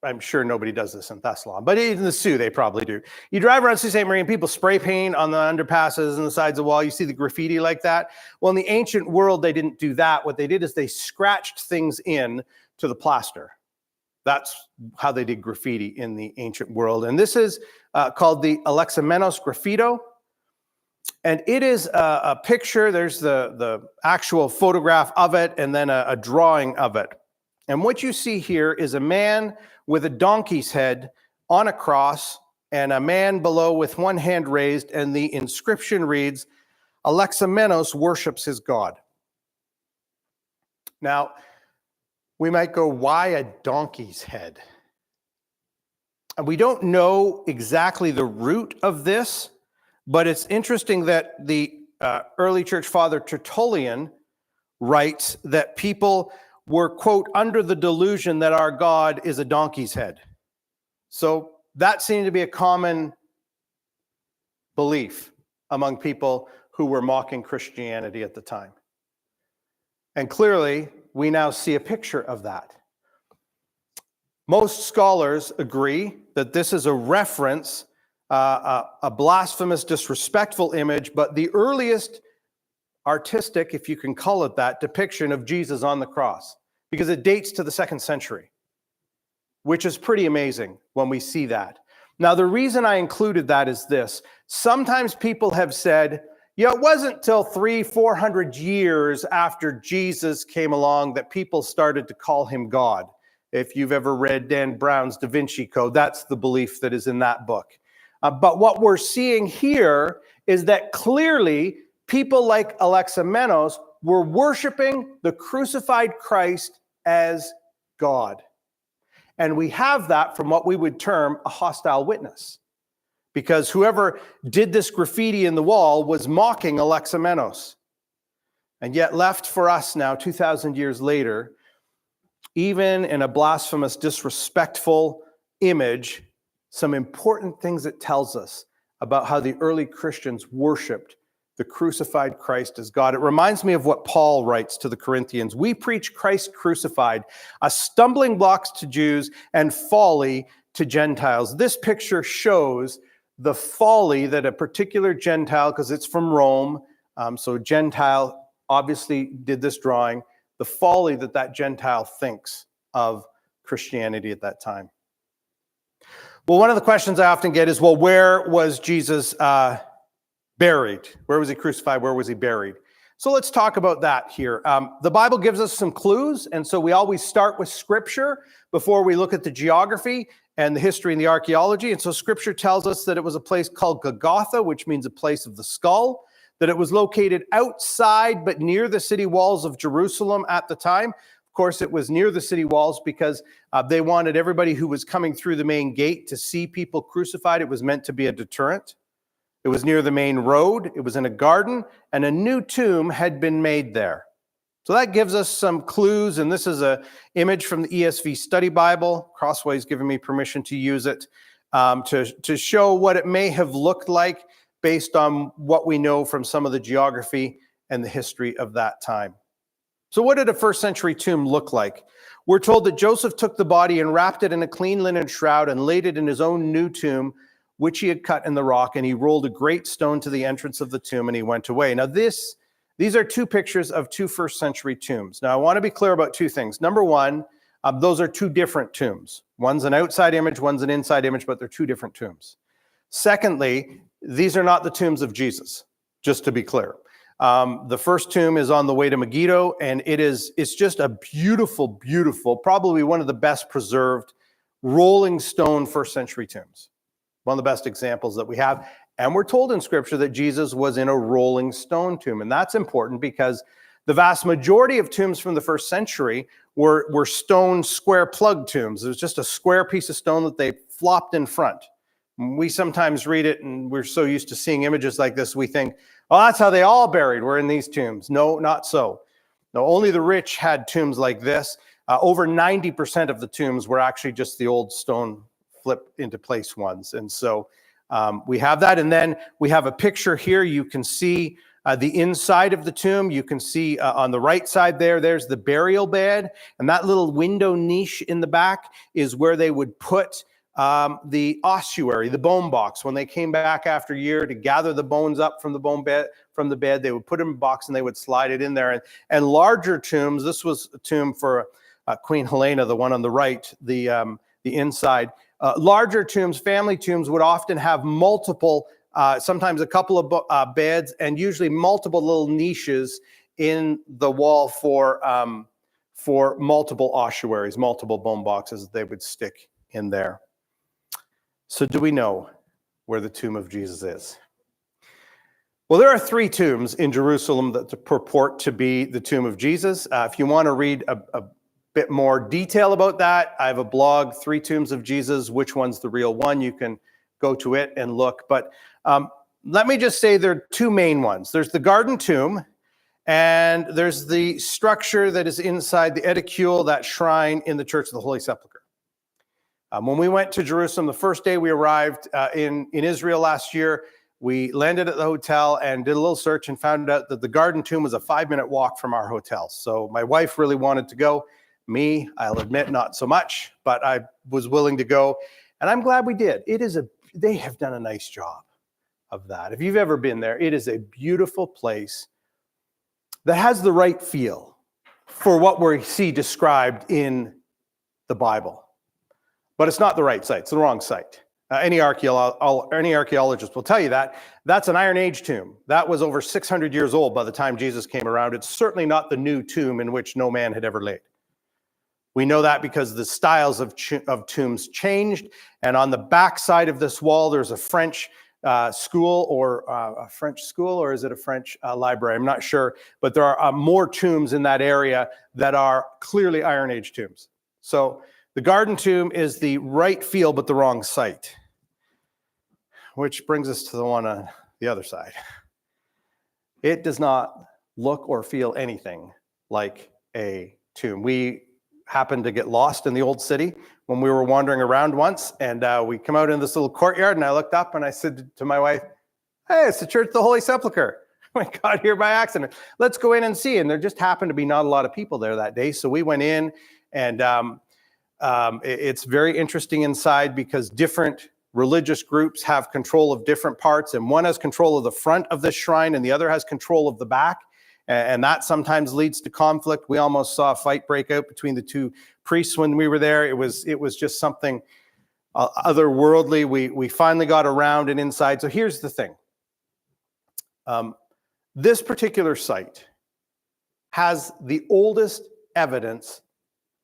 I'm sure nobody does this in Thessalon, but in the Sioux, they probably do. You drive around Sault Ste. Marie and people spray paint on the underpasses and the sides of the wall. You see the graffiti like that. Well, in the ancient world, they didn't do that. What they did is they scratched things in to the plaster. That's how they did graffiti in the ancient world. And this is called the Alexamenos graffito. And it is a picture. There's the actual photograph of it and then a drawing of it. And what you see here is a man with a donkey's head on a cross and a man below with one hand raised, and the inscription reads, Alexamenos worships his God. Now, we might go, why a donkey's head? And we don't know exactly the root of this, but it's interesting that the early church father Tertullian writes that people were, quote, under the delusion that our God is a donkey's head. So that seemed to be a common belief among people who were mocking Christianity at the time. And clearly, we now see a picture of that. Most scholars agree that this is a reference, a blasphemous, disrespectful image, but the earliest artistic, if you can call it that, depiction of Jesus on the cross, because it dates to the 2nd century, which is pretty amazing when we see that. Now, the reason I included that is this. Sometimes people have said, yeah, it wasn't till 300-400 years after Jesus came along that people started to call him God. If you've ever read Dan Brown's Da Vinci Code, that's the belief that is in that book. But what we're seeing here is that clearly people like Alexamenos were worshiping the crucified Christ as God. And we have that from what we would term a hostile witness, because whoever did this graffiti in the wall was mocking Alexamenos. And yet left for us now, 2,000 years later, even in a blasphemous, disrespectful image, some important things it tells us about how the early Christians worshipped the crucified Christ as God. It reminds me of what Paul writes to the Corinthians. We preach Christ crucified, a stumbling block to Jews and folly to Gentiles. This picture shows the folly that a particular Gentile, because it's from Rome, so Gentile obviously did this drawing, the folly that that Gentile thinks of Christianity at that time. Well, one of the questions I often get is, well, where was Jesus buried? Where was he crucified? Where was he buried? So let's talk about that here. The Bible gives us some clues, and so we always start with Scripture before we look at the geography and the history and the archaeology. And so Scripture tells us that it was a place called Golgotha, which means a place of the skull, that it was located outside but near the city walls of Jerusalem at the time. Of course, it was near the city walls because they wanted everybody who was coming through the main gate to see people crucified. It was meant to be a deterrent. It was near the main road. It was in a garden, and a new tomb had been made there. So that gives us some clues, and this is an image from the ESV Study Bible. Crossway's given me permission to use it to show what it may have looked like based on what we know from some of the geography and the history of that time. So what did a first century tomb look like? We're told that Joseph took the body and wrapped it in a clean linen shroud and laid it in his own new tomb, which he had cut in the rock, and he rolled a great stone to the entrance of the tomb, and he went away. Now these are two pictures of two first century tombs. Now I want to be clear about two things. Number one, those are two different tombs. One's an outside image, one's an inside image, but they're two different tombs. Secondly, these are not the tombs of Jesus, just to be clear. The first tomb is on the way to Megiddo, and it's just a beautiful, beautiful, probably one of the best preserved rolling stone first century tombs. One of the best examples that we have. And we're told in Scripture that Jesus was in a rolling stone tomb. And that's important because the vast majority of tombs from the first century were stone square plug tombs. It was just a square piece of stone that they flopped in front. We sometimes read it and we're so used to seeing images like this, we think, oh, that's how they all buried, were in these tombs. No, not so. No, only the rich had tombs like this. Over 90% of the tombs were actually just the old stone flip into place ones. And so we have that. And then we have a picture here. You can see the inside of the tomb. You can see on the right side there's the burial bed. And that little window niche in the back is where they would put the ossuary, the bone box. When they came back after a year to gather the bones up from the bed, they would put them in a box and they would slide it in there. And larger tombs, this was a tomb for Queen Helena, the one on the right, the inside. Larger tombs, family tombs, would often have multiple, sometimes a couple of beds, and usually multiple little niches in the wall for multiple ossuaries, multiple bone boxes that they would stick in there. So do we know where the tomb of Jesus is? Well, there are 3 tombs in Jerusalem that purport to be the tomb of Jesus. If you want to read a bit more detail about that, I have a blog, 3 Tombs of Jesus, which one's the real one? You can go to it and look. But let me just say there are 2 main ones. There's the garden tomb, and there's the structure that is inside the edicule, that shrine in the Church of the Holy Sepulchre. When we went to Jerusalem, the first day we arrived in Israel last year, we landed at the hotel and did a little search and found out that the Garden Tomb was a 5-minute walk from our hotel. So my wife really wanted to go. Me, I'll admit, not so much, but I was willing to go. And I'm glad we did. They have done a nice job of that. If you've ever been there, it is a beautiful place that has the right feel for what we see described in the Bible. But it's not the right site. It's the wrong site. Any archaeologist will tell you that. That's an Iron Age tomb. That was over 600 years old by the time Jesus came around. It's certainly not the new tomb in which no man had ever laid. We know that because the styles of tombs changed. And on the back side of this wall, there's a French school, or is it a French library? I'm not sure. But there are more tombs in that area that are clearly Iron Age tombs. So the Garden Tomb is the right feel, but the wrong site. Which brings us to the one on the other side. It does not look or feel anything like a tomb. We happened to get lost in the old city when we were wandering around once, and we come out in this little courtyard, and I looked up and I said to my wife, "Hey, it's the Church of the Holy Sepulchre. We got here by accident. Let's go in and see." And there just happened to be not a lot of people there that day, so we went in, and it's very interesting inside because different religious groups have control of different parts, and one has control of the front of the shrine and the other has control of the back, and that sometimes leads to conflict. We almost saw a fight break out between the two priests when we were there. It was just something otherworldly. We finally got around and inside. So here's the thing. This particular site has the oldest evidence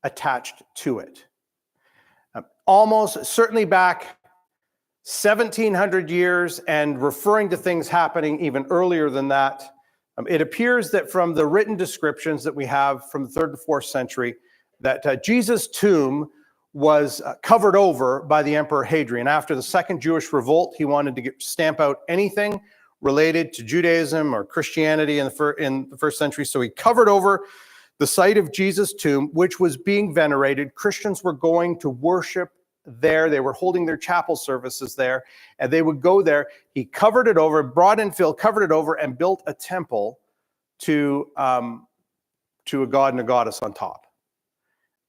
attached to it. Almost certainly back 1700 years, and referring to things happening even earlier than that. It appears that from the written descriptions that we have from the 3rd to 4th century, that Jesus' tomb was covered over by the Emperor Hadrian. After the Second Jewish Revolt, he wanted to stamp out anything related to Judaism or Christianity in the first century. So he covered over the site of Jesus' tomb, which was being venerated. Christians were going to worship there. They were holding their chapel services there, and they would go there. He covered it over, brought in fill, covered it over, and built a temple to a god and a goddess on top.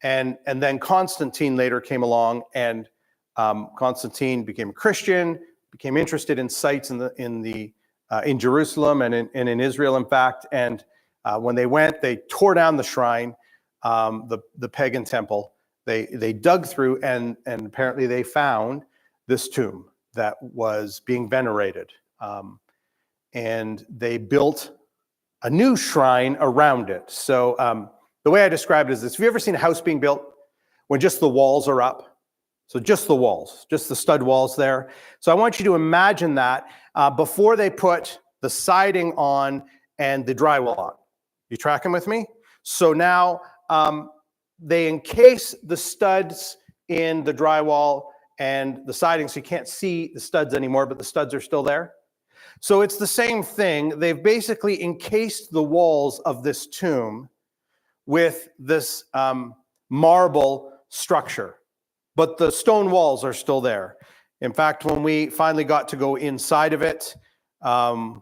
And then Constantine later came along, and Constantine became a Christian, became interested in sites in Jerusalem and in Israel, in fact. And when they went, they tore down the shrine, the pagan temple. They dug through, and apparently they found this tomb that was being venerated. And they built a new shrine around it. So the way I describe it is this. Have you ever seen a house being built when just the walls are up? So just the walls, just the stud walls there. So I want you to imagine that before they put the siding on and the drywall on. You tracking with me? So now they encase the studs in the drywall and the siding, so you can't see the studs anymore, but the studs are still there. So it's the same thing. They've basically encased the walls of this tomb with this marble structure, but the stone walls are still there. In fact, when we finally got to go inside of it,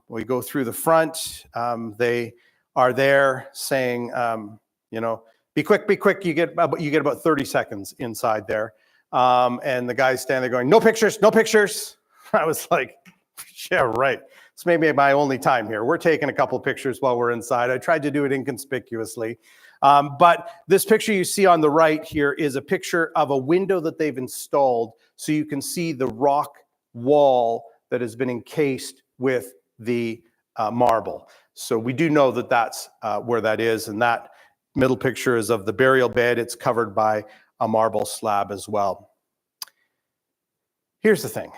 we go through the front. They are there saying, be quick. You get about 30 seconds inside there. And the guys stand there going, no pictures. I was like, yeah, right. It's maybe my only time here. We're taking a couple pictures while we're inside. I tried to do it inconspicuously. But this picture you see on the right here is a picture of a window that they've installed so you can see the rock wall that has been encased with the marble. So we do know that that's where that is, and that middle picture is of the burial bed. It's covered by a marble slab as well. Here's the thing.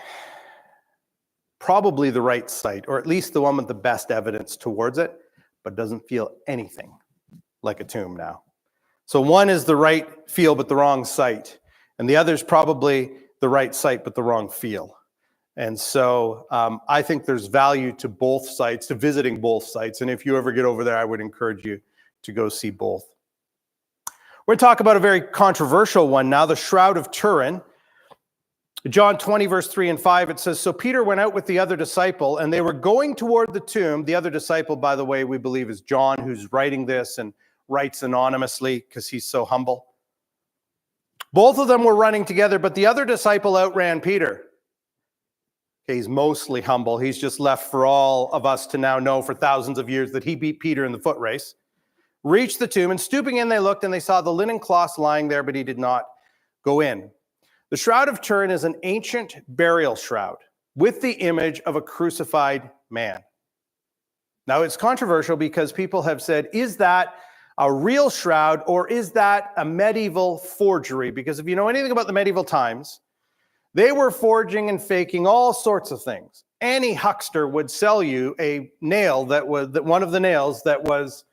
Probably the right site, or at least the one with the best evidence towards it, but doesn't feel anything like a tomb now. So one is the right feel, but the wrong site. And the other is probably the right site, but the wrong feel. And so I think there's value to both sites, to visiting both sites. And if you ever get over there, I would encourage you to go see both. We're going to talk about a very controversial one now, the Shroud of Turin. John 20, verse 3 and 5, it says, "So Peter went out with the other disciple, and they were going toward the tomb." The other disciple, by the way, we believe is John, who's writing this and writes anonymously because he's so humble. "Both of them were running together, but the other disciple outran Peter." Okay, he's mostly humble. He's just left for all of us to now know for thousands of years that he beat Peter in the foot race. "Reached the tomb, and stooping in, they looked, and they saw the linen cloths lying there, but he did not go in." The Shroud of Turin is an ancient burial shroud with the image of a crucified man. Now, it's controversial because people have said, is that a real shroud or is that a medieval forgery? Because if you know anything about the medieval times, they were forging and faking all sorts of things. Any huckster would sell you a nail that was one of the nails that was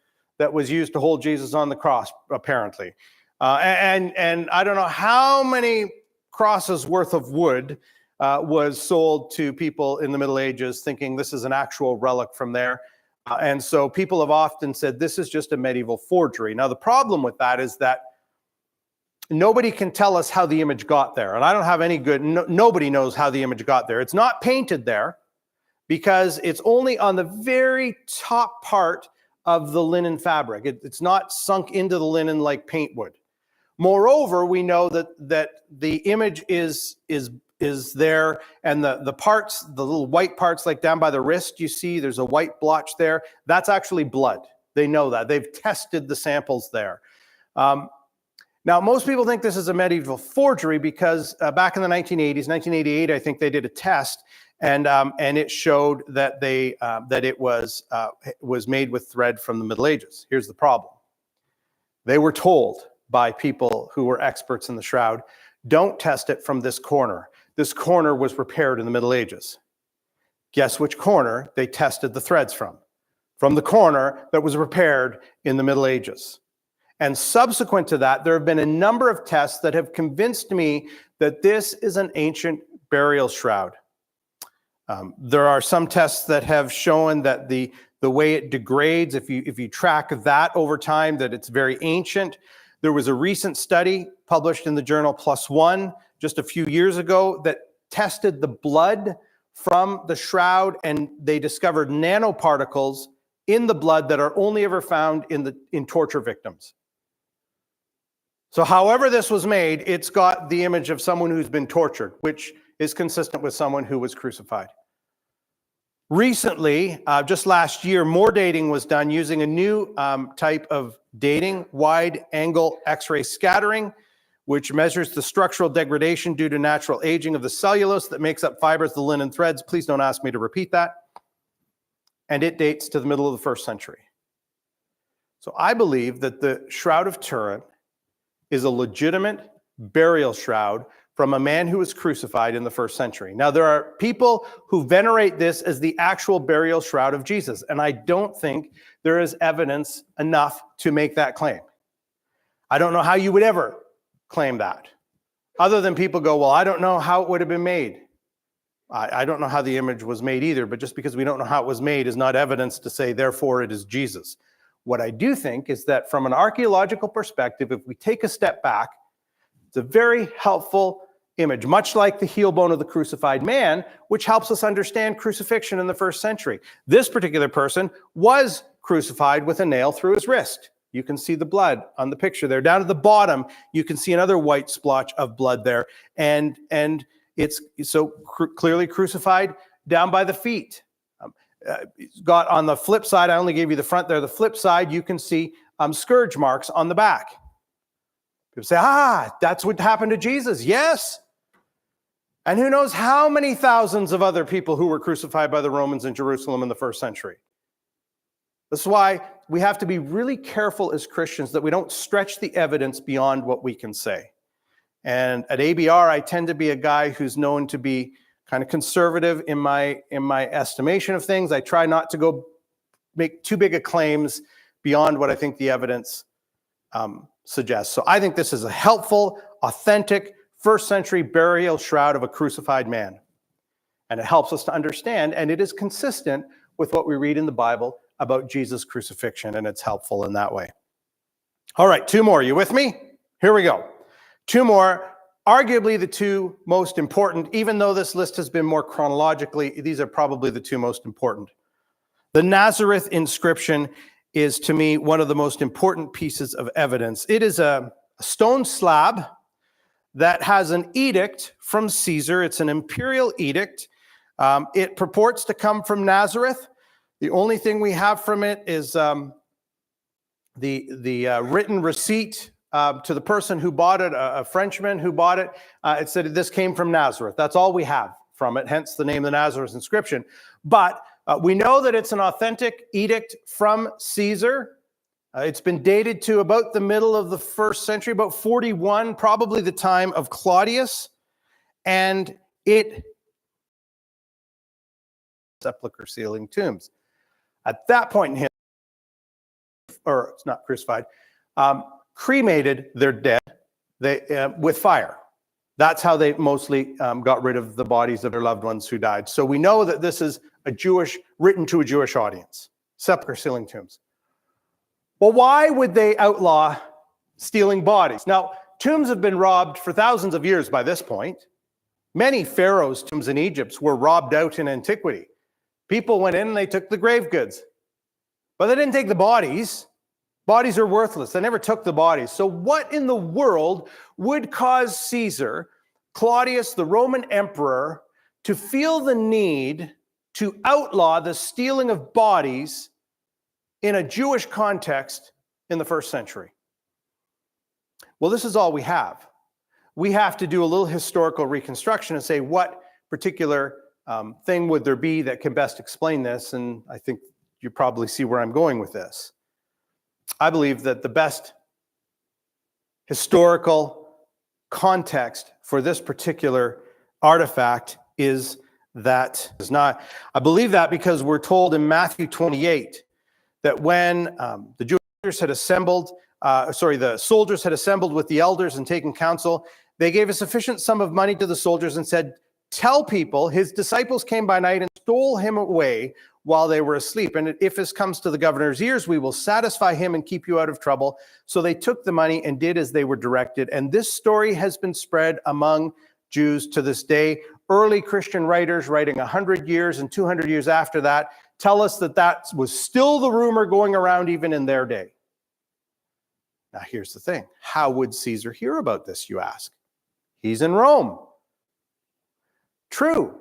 used to hold Jesus on the cross, apparently. And I don't know how many crosses worth of wood was sold to people in the Middle Ages thinking this is an actual relic from there. And so people have often said this is just a medieval forgery. Now, the problem with that is that nobody can tell us how the image got there. And I don't have any good, nobody knows how the image got there. It's not painted there because it's only on the very top part of the linen fabric. It's not sunk into the linen like paint would. Moreover, we know that the image is there, and the parts, the little white parts like down by the wrist, you see there's a white blotch there. That's actually blood. They know that. They've tested the samples there. Now, most people think this is a medieval forgery because back in the 1980s, 1988, I think they did a test, and it showed that it was made with thread from the Middle Ages. Here's the problem. They were told by people who were experts in the shroud, don't test it from this corner. This corner was repaired in the Middle Ages. Guess which corner they tested the threads from? From the corner that was repaired in the Middle Ages. And subsequent to that, there have been a number of tests that have convinced me that this is an ancient burial shroud. There are some tests that have shown that the way it degrades, if you track that over time, that it's very ancient. There was a recent study published in the journal PLOS ONE just a few years ago that tested the blood from the shroud, and they discovered nanoparticles in the blood that are only ever found in torture victims. So however this was made, it's got the image of someone who's been tortured, which is consistent with someone who was crucified. Recently, just last year, more dating was done using a new type of dating, wide-angle X-ray scattering, which measures the structural degradation due to natural aging of the cellulose that makes up fibers, the linen threads. Please don't ask me to repeat that. And it dates to the middle of the 1st century. So I believe that the Shroud of Turin is a legitimate burial shroud from a man who was crucified in the 1st century. Now, there are people who venerate this as the actual burial shroud of Jesus, and I don't think there is evidence enough to make that claim. I don't know how you would ever claim that, other than people go, well, I don't know how it would have been made. I don't know how the image was made either, but just because we don't know how it was made is not evidence to say, therefore, it is Jesus. What I do think is that from an archaeological perspective, if we take a step back, it's a very helpful image, much like the heel bone of the crucified man, which helps us understand crucifixion in the 1st century. This particular person was crucified with a nail through his wrist. You can see the blood on the picture there. Down at the bottom, you can see another white splotch of blood there. And it's so clearly crucified down by the feet. Got on the flip side, I only gave you the front there. The flip side, you can see scourge marks on the back. People say, that's what happened to Jesus. Yes. And who knows how many thousands of other people who were crucified by the Romans in Jerusalem in the 1st century. This is why we have to be really careful as Christians that we don't stretch the evidence beyond what we can say. And at ABR, I tend to be a guy who's known to be kind of conservative in my estimation of things. I try not to go make too big of claims beyond what I think the evidence suggests. So I think this is a helpful, authentic, 1st century burial shroud of a crucified man. And it helps us to understand, and it is consistent with what we read in the Bible about Jesus' crucifixion, and it's helpful in that way. All right, 2 more. You with me? Here we go. 2 more. Arguably the two most important, even though this list has been more chronologically, these are probably the two most important. The Nazareth inscription is, to me, one of the most important pieces of evidence. It is a stone slab that has an edict from Caesar. It's an imperial edict. It purports to come from Nazareth. The only thing we have from it is the written receipt to the person who bought it, a Frenchman who bought it. It said this came from Nazareth. That's all we have from it, hence the name of the Nazareth inscription. But we know that it's an authentic edict from Caesar. It's been dated to about the middle of the 1st century, about 41, probably the time of Claudius. And it sepulchre sealing tombs. At that point in history, or it's not crucified, cremated their dead with fire. That's how they mostly got rid of the bodies of their loved ones who died. So we know that this is written to a Jewish audience, sepulchre sealing tombs. Well, why would they outlaw stealing bodies? Now, tombs have been robbed for thousands of years by this point. Many pharaohs' tombs in Egypt were robbed out in antiquity. People went in and they took the grave goods. But they didn't take the bodies. Bodies are worthless. They never took the bodies. So what in the world would cause Caesar, Claudius, the Roman emperor, to feel the need to outlaw the stealing of bodies in a Jewish context in the 1st century? Well, this is all we have. We have to do a little historical reconstruction and say what particular thing would there be that can best explain this, and I think you probably see where I'm going with this. I believe that the best historical context for this particular artifact is that is not. I believe that because we're told in Matthew 28 that when the Jews had assembled, the soldiers had assembled with the elders and taken counsel, they gave a sufficient sum of money to the soldiers and said, "Tell people his disciples came by night and stole him away while they were asleep. And if this comes to the governor's ears, we will satisfy him and keep you out of trouble." So they took the money and did as they were directed. And this story has been spread among Jews to this day. Early Christian writers writing 100 years and 200 years after that tell us that that was still the rumor going around even in their day. Now, here's the thing. How would Caesar hear about this, you ask? He's in Rome. True.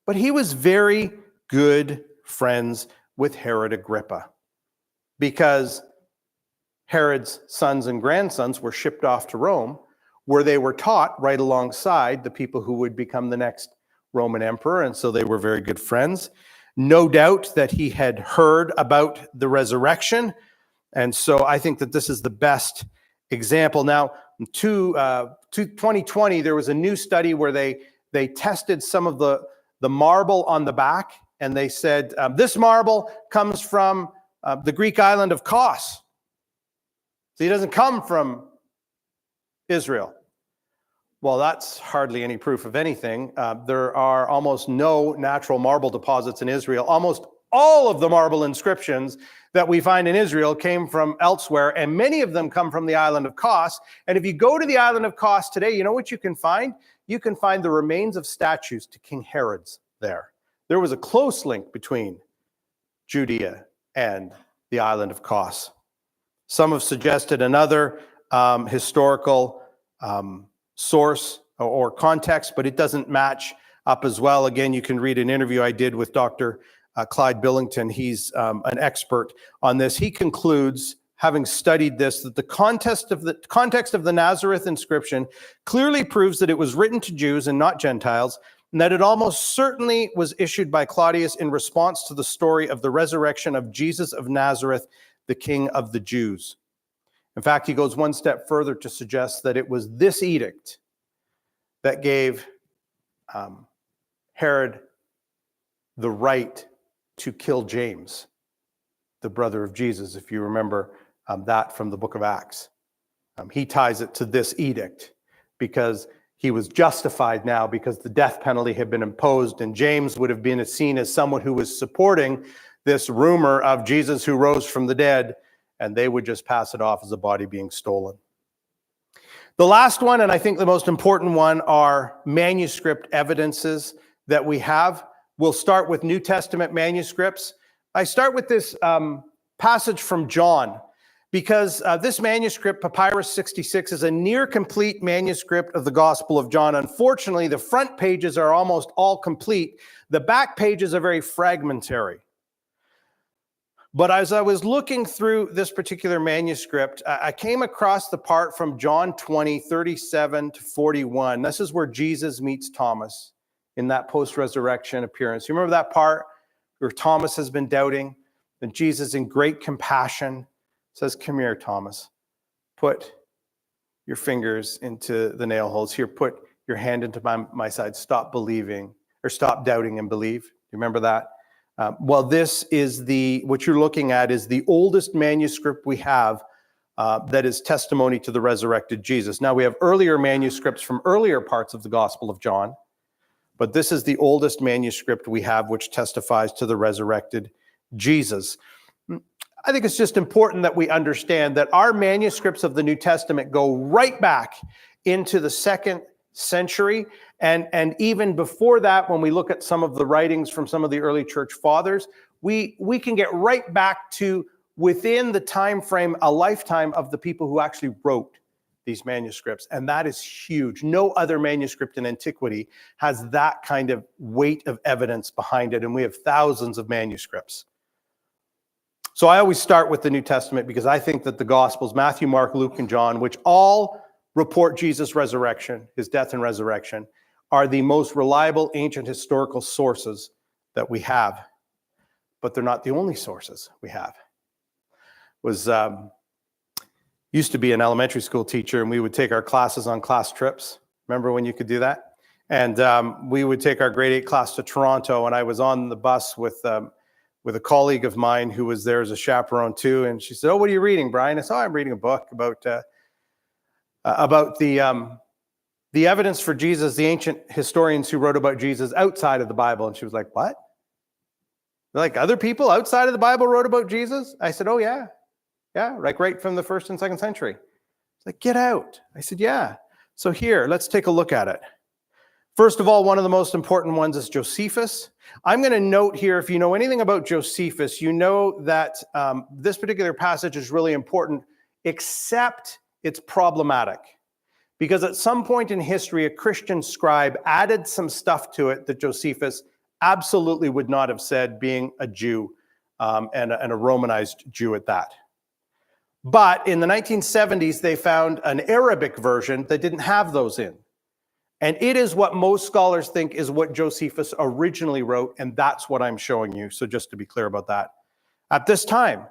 But he was very good friends with Herod Agrippa, because Herod's sons and grandsons were shipped off to Rome, where they were taught right alongside the people who would become the next Roman emperor, and so they were very good friends. No doubt that he had heard about the resurrection, and so I think that this is the best example. Now, in 2020, there was a new study where they tested some of the marble on the back, and they said, this marble comes from the Greek island of Kos. So he doesn't come from Israel. Well, that's hardly any proof of anything. There are almost no natural marble deposits in Israel. Almost all of the marble inscriptions that we find in Israel came from elsewhere, and many of them come from the island of Kos. And if you go to the island of Kos today, you know what you can find? You can find the remains of statues to King Herod's there. There was a close link between Judea and the island of Kos. Some have suggested another historical source or context, but it doesn't match up as well. Again, you can read an interview I did with Dr. Clyde Billington. He's an expert on this. He concludes, having studied this, that the context of the Nazareth inscription clearly proves that it was written to Jews and not Gentiles, and that it almost certainly was issued by Claudius in response to the story of the resurrection of Jesus of Nazareth, the King of the Jews. In fact, he goes one step further to suggest that it was this edict that gave Herod the right to kill James, the brother of Jesus, if you remember that from the book of Acts. He ties it to this edict because he was justified now because the death penalty had been imposed, and James would have been seen as someone who was supporting this rumor of Jesus who rose from the dead, and they would just pass it off as a body being stolen. The last one, and I think the most important one, are manuscript evidences that we have. We'll start with New Testament manuscripts. I start with this passage from John, because this manuscript, Papyrus 66, is a near complete manuscript of the Gospel of John. Unfortunately, the front pages are almost all complete. The back pages are very fragmentary. But as I was looking through this particular manuscript, I came across the part from John 20, 37 to 41. This is where Jesus meets Thomas in that post-resurrection appearance. You remember that part where Thomas has been doubting, and Jesus, in great compassion, says, "Come here, Thomas. Put your fingers into the nail holes. Here, put your hand into my side. Stop believing, or stop doubting and believe." You remember that? Well, this is what you're looking at is the oldest manuscript we have that is testimony to the resurrected Jesus. Now, we have earlier manuscripts from earlier parts of the Gospel of John, but this is the oldest manuscript we have which testifies to the resurrected Jesus. I think it's just important that we understand that our manuscripts of the New Testament go right back into the 2nd century. And even before that, when we look at some of the writings from some of the early church fathers, we can get right back to within the time frame, a lifetime of the people who actually wrote these manuscripts. And that is huge. No other manuscript in antiquity has that kind of weight of evidence behind it. And we have thousands of manuscripts. So I always start with the New Testament because I think that the Gospels, Matthew, Mark, Luke, and John, which all report Jesus' resurrection, his death and resurrection, are the most reliable ancient historical sources that we have. But they're not the only sources we have. Used to be an elementary school teacher, and we would take our classes on class trips. Remember when you could do that? And we would take our grade 8 class to Toronto, and I was on the bus with a colleague of mine who was there as a chaperone too. And she said, "Oh, what are you reading, Brian?" I said, "Oh, I'm reading a book about the evidence for Jesus, the ancient historians who wrote about Jesus outside of the Bible." And she was like, "What? Like other people outside of the Bible wrote about Jesus?" I said, "Oh, yeah. Yeah, like right from the 1st and 2nd century." It's like, "Get out." I said, "Yeah." So here, let's take a look at it. First of all, one of the most important ones is Josephus. I'm going to note here, if you know anything about Josephus, you know that this particular passage is really important, except it's problematic. Because at some point in history, a Christian scribe added some stuff to it that Josephus absolutely would not have said, being a Jew and a Romanized Jew at that. But in the 1970s, they found an Arabic version that didn't have those in. And it is what most scholars think is what Josephus originally wrote, and that's what I'm showing you. So just to be clear about that. At this time,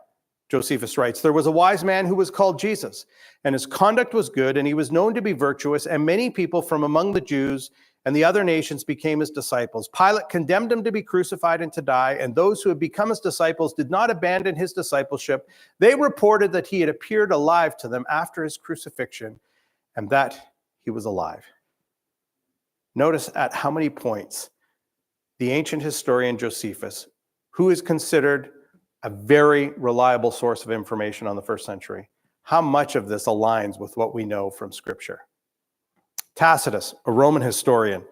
Josephus writes, "There was a wise man who was called Jesus, and his conduct was good, and he was known to be virtuous, and many people from among the Jews and the other nations became his disciples. Pilate condemned him to be crucified and to die, and those who had become his disciples did not abandon his discipleship. They reported that he had appeared alive to them after his crucifixion, and that he was alive." Notice at how many points the ancient historian Josephus, who is considered a very reliable source of information on the 1st century, how much of this aligns with what we know from Scripture. Tacitus, a Roman historian,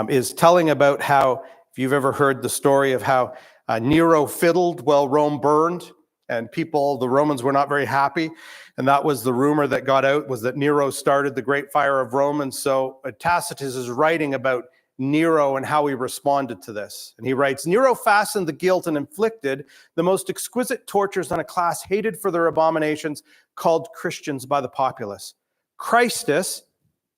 is telling about how, if you've ever heard the story of how Nero fiddled while Rome burned, and the Romans were not very happy, and that was the rumor that got out, was that Nero started the Great Fire of Rome. And so Tacitus is writing about Nero and how he responded to this. And he writes, "Nero fastened the guilt and inflicted the most exquisite tortures on a class hated for their abominations, called Christians by the populace. Christus,"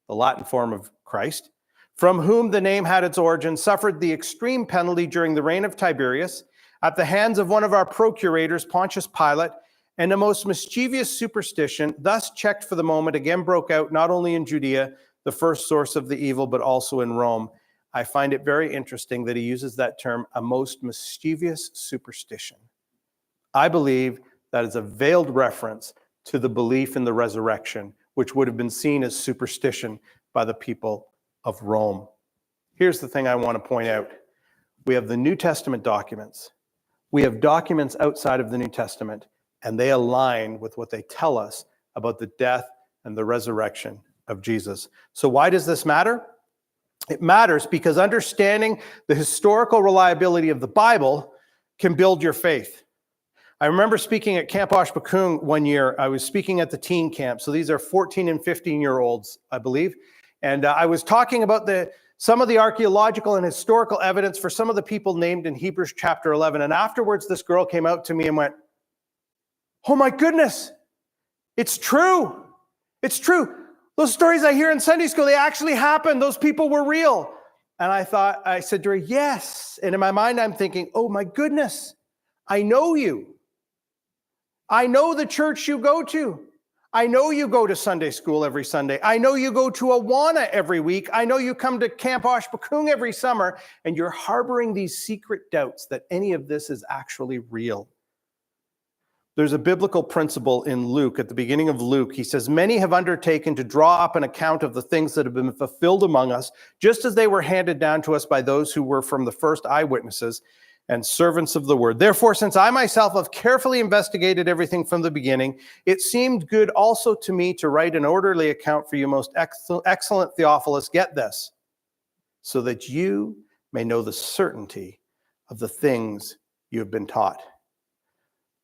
the Latin form of Christ, "from whom the name had its origin, suffered the extreme penalty during the reign of Tiberius at the hands of one of our procurators, Pontius Pilate, and a most mischievous superstition, thus checked for the moment, again broke out not only in Judea, the first source of the evil, but also in Rome." I find it very interesting that he uses that term, a most mischievous superstition. I believe that is a veiled reference to the belief in the resurrection, which would have been seen as superstition by the people of Rome. Here's the thing I want to point out. We have the New Testament documents. We have documents outside of the New Testament, and they align with what they tell us about the death and the resurrection of Jesus. So why does this matter? It matters because understanding the historical reliability of the Bible can build your faith. I remember speaking at Camp Oshpakung one year. I was speaking at the teen camp. So these are 14 and 15-year-olds, I believe. And I was talking about some of the archaeological and historical evidence for some of the people named in Hebrews chapter 11. And afterwards, this girl came out to me and went, "Oh my goodness, it's true. It's true. Those stories I hear in Sunday school, they actually happened. Those people were real." And I said to her, "Yes." And in my mind, I'm thinking, "Oh my goodness, I know you. I know the church you go to. I know you go to Sunday school every Sunday. I know you go to Awana every week. I know you come to Camp Oshpakung every summer, and you're harboring these secret doubts that any of this is actually real." There's a biblical principle in Luke. At the beginning of Luke, he says, "Many have undertaken to draw up an account of the things that have been fulfilled among us, just as they were handed down to us by those who were from the first eyewitnesses and servants of the word. Therefore, since I myself have carefully investigated everything from the beginning, it seemed good also to me to write an orderly account for you, most excellent Theophilus." Get this, "so that you may know the certainty of the things you have been taught."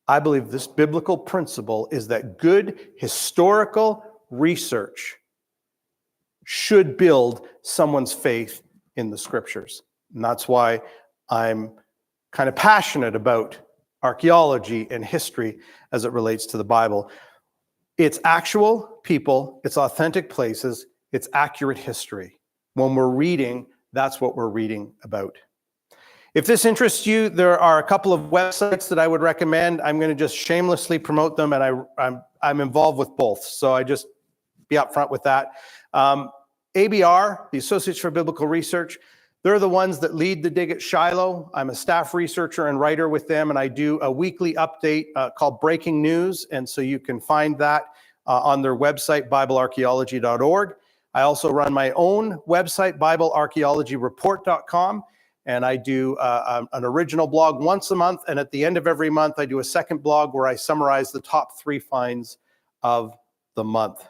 I believe this biblical principle is that good historical research should build someone's faith in the scriptures. And that's why I'm kind of passionate about archaeology and history as it relates to the Bible. It's actual people, it's authentic places, it's accurate history. When we're reading, that's what we're reading about. If this interests you, there are a couple of websites that I would recommend. I'm going to just shamelessly promote them, and I'm involved with both, so I just be upfront with that. ABR, the Associates for Biblical Research, they're the ones that lead the dig at Shiloh. I'm a staff researcher and writer with them, and I do a weekly update called Breaking News, and so you can find that on their website, BibleArchaeology.org. I also run my own website, BibleArchaeologyReport.com. And I do an original blog once a month. And at the end of every month, I do a second blog where I summarize the top 3 finds of the month.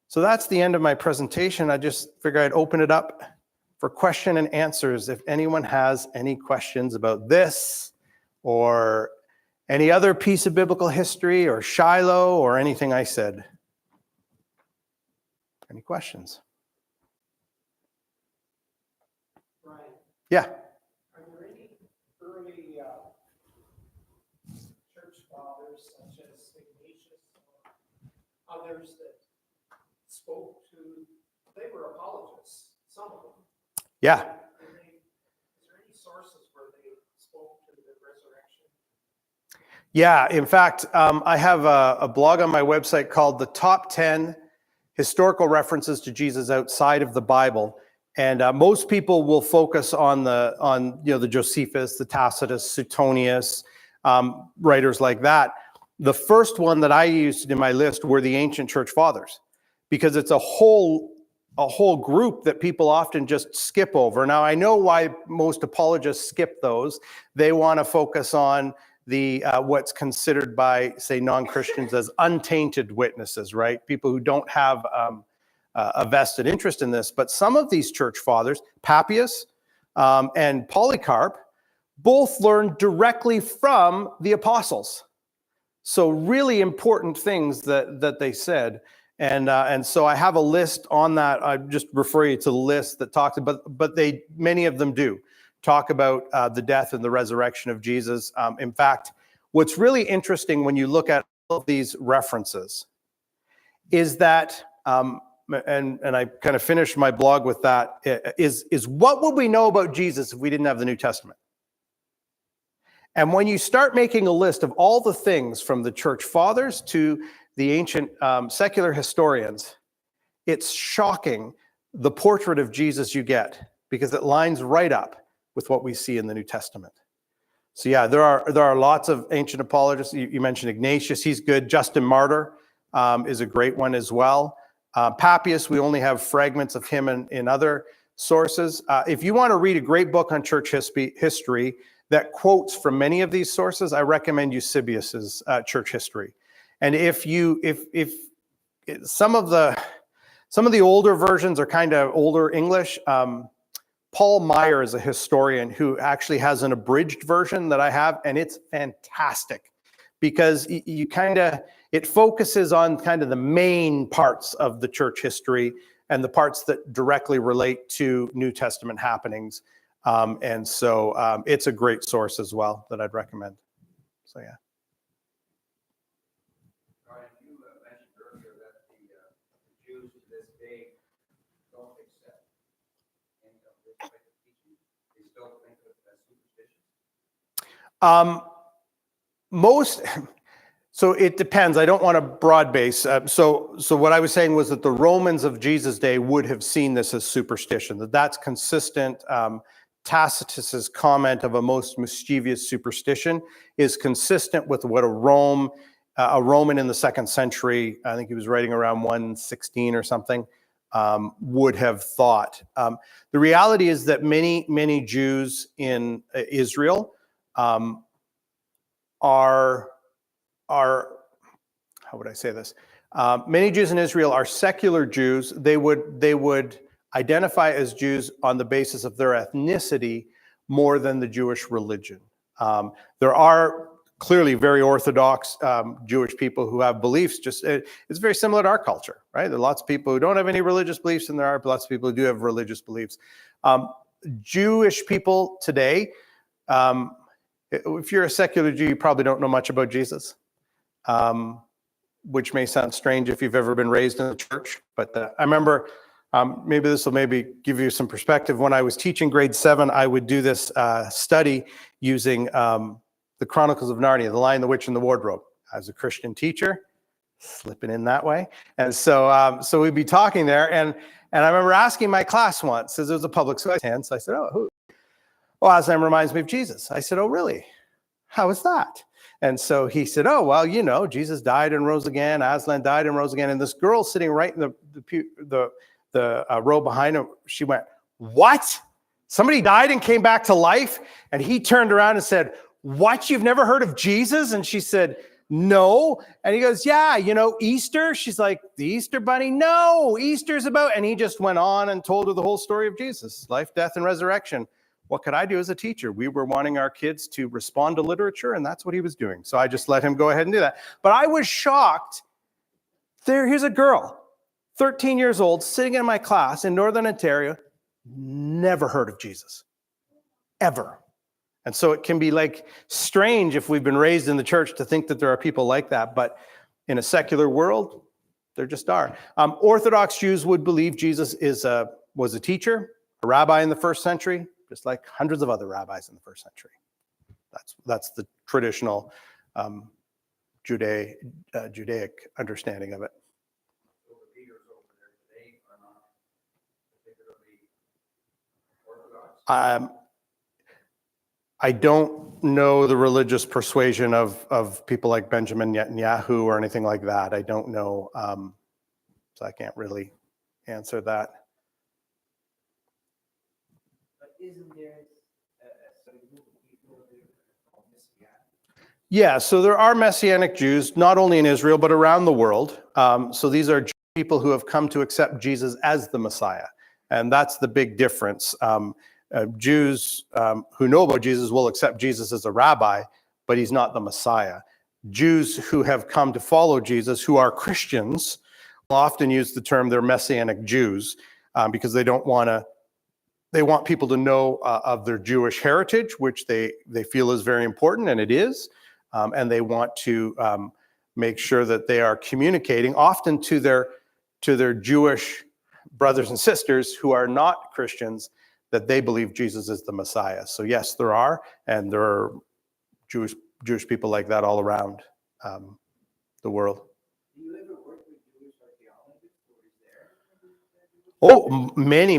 So that's the end of my presentation. I just figured I'd open it up for question and answers. If anyone has any questions about this or any other piece of biblical history or Shiloh or anything I said. Any questions? Yeah. Are there any early church fathers, such as Ignatius or others, that spoke to, they were apologists, some of them? Yeah. Is there any sources where they spoke to the resurrection? Yeah. In fact, I have a blog on my website called The Top 10 Historical References to Jesus Outside of the Bible. And most people will focus on the Josephus, the Tacitus, Suetonius, writers like that. The first one that I used in my list were the ancient church fathers, because it's a whole group that people often just skip over. Now, I know why most apologists skip those. They want to focus on the what's considered by, say, non-Christians as untainted witnesses, right? People who don't have a vested interest in this. But some of these church fathers, Papias and Polycarp, both learned directly from the apostles. So really important things that they said. And so I have a list on that. I just refer you to the list that talks about, but many of them do talk about the death and the resurrection of Jesus. In fact, what's really interesting when you look at all of these references is that, and I kind of finished my blog with that, is what would we know about Jesus if we didn't have the New Testament? And when you start making a list of all the things from the church fathers to the ancient secular historians, it's shocking the portrait of Jesus you get, because it lines right up with what we see in the New Testament. So yeah, there are lots of ancient apologists. You mentioned Ignatius, he's good. Justin Martyr is a great one as well. Papias, we only have fragments of him in other sources. If you want to read a great book on church history that quotes from many of these sources, I recommend Eusebius's Church History. And if some of the Some of the older versions are kind of older English. Paul Meyer is a historian who actually has an abridged version that I have, and it's fantastic because it focuses on kind of the main parts of the church history and the parts that directly relate to New Testament happenings. And so it's a great source as well that I'd recommend. So, yeah. Brian, you mentioned earlier that the Jews to this day don't accept any of this type of teaching. They still think of it as superstition. So it depends. I don't want to broad base. So what I was saying was that the Romans of Jesus' day would have seen this as superstition, that's consistent. Tacitus's comment of a most mischievous superstition is consistent with what a Roman in the 2nd century, I think he was writing around 116 or something, would have thought. The reality is that many Jews in Israel are how would I say this? Many Jews in Israel are secular Jews. They would identify as Jews on the basis of their ethnicity more than the Jewish religion. There are clearly very Orthodox Jewish people who have beliefs. It's very similar to our culture, right? There are lots of people who don't have any religious beliefs, and there are lots of people who do have religious beliefs. Jewish people today, if you're a secular Jew, you probably don't know much about Jesus. Which may sound strange if you've ever been raised in the church, but I remember, maybe this will give you some perspective. When I was teaching grade 7, I would do this study using the Chronicles of Narnia, The Lion, the Witch, and the Wardrobe. I was a Christian teacher, slipping in that way, and so we'd be talking there, and I remember asking my class once, as it was a public hand, so I said, "Oh, who?" "Well, Aslan reminds me of Jesus." I said, "Oh, really? How is that?" And so he said, "Oh, well, Jesus died and rose again. Aslan died and rose again." And this girl sitting right in the row behind him, she went, "What? Somebody died and came back to life?" And he turned around and said, "What? You've never heard of Jesus?" And she said, "No." And he goes, "Yeah, Easter?" She's like, "The Easter bunny?" "No, Easter's about..." And he just went on and told her the whole story of Jesus, life, death, and resurrection. What could I do as a teacher? We were wanting our kids to respond to literature, and that's what he was doing. So I just let him go ahead and do that. But I was shocked. Here's a girl, 13 years old, sitting in my class in Northern Ontario, never heard of Jesus, ever. And so it can be strange if we've been raised in the church to think that there are people like that. But in a secular world, there just are. Orthodox Jews would believe Jesus was a teacher, a rabbi in the 1st century, just like hundreds of other rabbis in the 1st century. That's the traditional Judaic understanding of it. So the leaders over there today are not particularly Orthodox? I don't know the religious persuasion of people like Benjamin Netanyahu or anything like that. I don't know, so I can't really answer that. Isn't there a group of people that are called Messianic? Yeah, so there are Messianic Jews, not only in Israel, but around the world. So these are people who have come to accept Jesus as the Messiah. And that's the big difference. Jews who know about Jesus will accept Jesus as a rabbi, but he's not the Messiah. Jews who have come to follow Jesus, who are Christians, will often use the term they're Messianic Jews because they want people to know of their Jewish heritage, which they feel is very important, and it is. And they want to make sure that they are communicating often to their Jewish brothers and sisters who are not Christians that they believe Jesus is the Messiah. So yes, there are, and there are Jewish people like that all around the world. Do you ever work with Jewish archaeologists, or is there? Oh, many.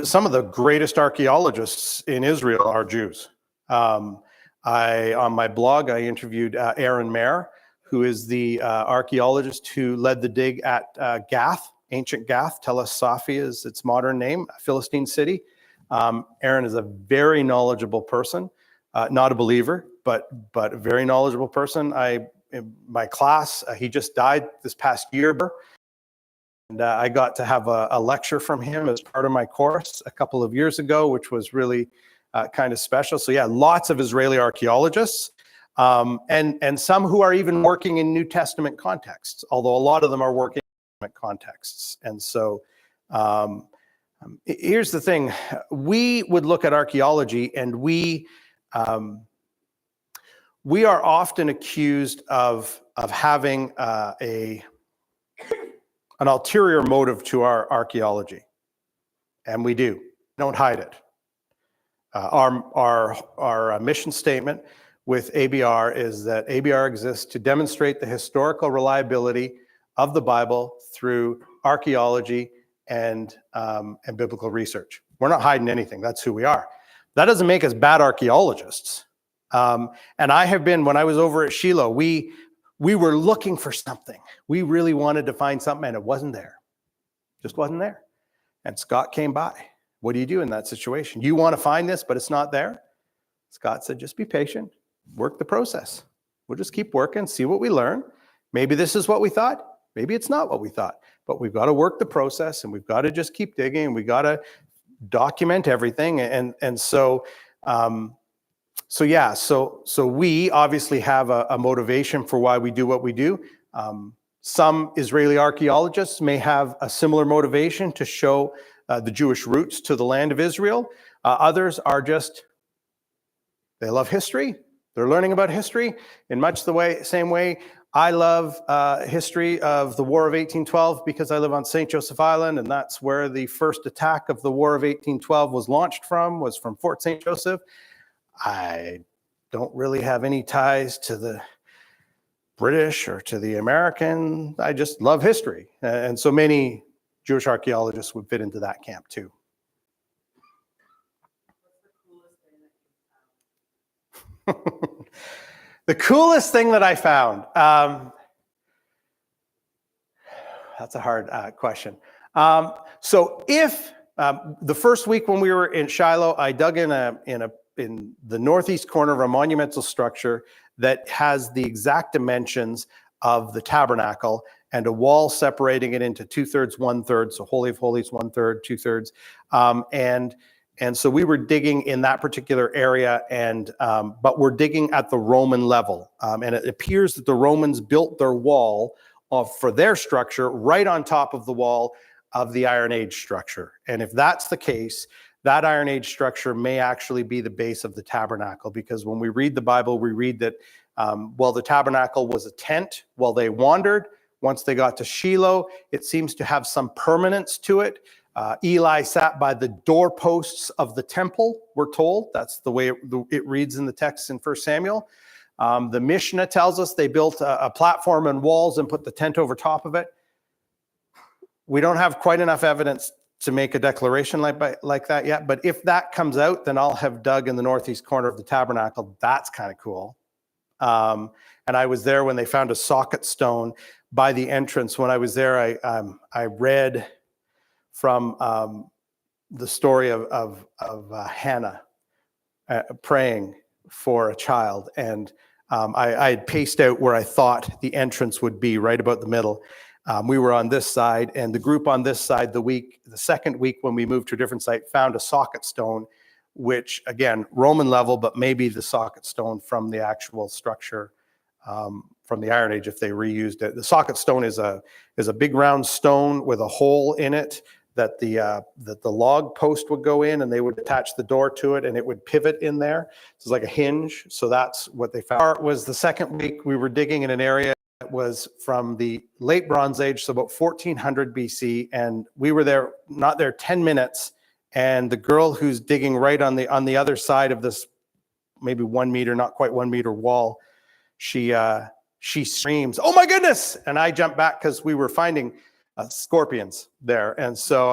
Some of the greatest archaeologists in Israel are Jews. On my blog, I interviewed Aaron Mayer, who is the archaeologist who led the dig at Gath, ancient Gath. Tel Safi is its modern name, a Philistine city. Aaron is a very knowledgeable person, not a believer, but a very knowledgeable person. In my class, he just died this past year. And I got to have a lecture from him as part of my course a couple of years ago, which was really kind of special. So yeah, lots of Israeli archaeologists, and some who are even working in New Testament contexts, although a lot of them are working in contexts. And so here's the thing. We would look at archaeology, and we are often accused of having an ulterior motive to our archaeology, and we do. Don't hide it. Our mission statement with ABR is that ABR exists to demonstrate the historical reliability of the Bible through archaeology and biblical research. We're not hiding anything. That's who we are. That doesn't make us bad archaeologists. And I have been, when I was over at Shiloh, we were looking for something. We really wanted to find something, and it wasn't there. Just wasn't there. And Scott came by. What do you do in that situation? You want to find this, but it's not there? Scott said, just be patient. Work the process. We'll just keep working, see what we learn. Maybe this is what we thought. Maybe it's not what we thought. But we've got to work the process, and we've got to just keep digging, and we've got to document everything. And so we obviously have a motivation for why we do what we do. Some Israeli archaeologists may have a similar motivation to show the Jewish roots to the land of Israel. Others are just, they love history. They're learning about history in much the same way I love history of the War of 1812 because I live on St. Joseph Island, and that's where the first attack of the War of 1812 was launched from, was from Fort St. Joseph. I don't really have any ties to the British or to the American. I just love history. And so many Jewish archaeologists would fit into that camp too. The coolest thing that I found, that's a hard question. So if the first week when we were in Shiloh, I dug in the northeast corner of a monumental structure that has the exact dimensions of the tabernacle and a wall separating it into 2/3, 1/3. So Holy of Holies, 1/3, 2/3. And so we were digging in that particular area, but we're digging at the Roman level. And it appears that the Romans built their wall for their structure right on top of the wall of the Iron Age structure. And if that's the case, that Iron Age structure may actually be the base of the tabernacle, because when we read the Bible, we read that while the tabernacle was a tent while they wandered, once they got to Shiloh, it seems to have some permanence to it. Eli sat by the doorposts of the temple, we're told. That's the way it reads in the text in 1 Samuel. The Mishnah tells us they built a platform and walls and put the tent over top of it. We don't have quite enough evidence to make a declaration like that yet, but if that comes out, then I'll have dug in the northeast corner of the tabernacle. That's kind of cool. And I was there when they found a socket stone by the entrance. When I was there, I read from the story of Hannah praying for a child. And I had paced out where I thought the entrance would be, right about the middle. We were on this side, and the group on this side, the second week when we moved to a different site, found a socket stone, which, again, Roman level, but maybe the socket stone from the actual structure from the Iron Age if they reused it. The socket stone is a big round stone with a hole in it that the log post would go in, and they would attach the door to it, and it would pivot in there. So it's like a hinge. So that's what they found. It was the second week we were digging in an area that was from the late Bronze Age, so about 1400 BC, and we were there, not there 10 minutes, and the girl who's digging right on the other side of this maybe 1 meter, not quite 1 meter wall, she screams, "Oh my goodness!" And I jumped back because we were finding scorpions there. And so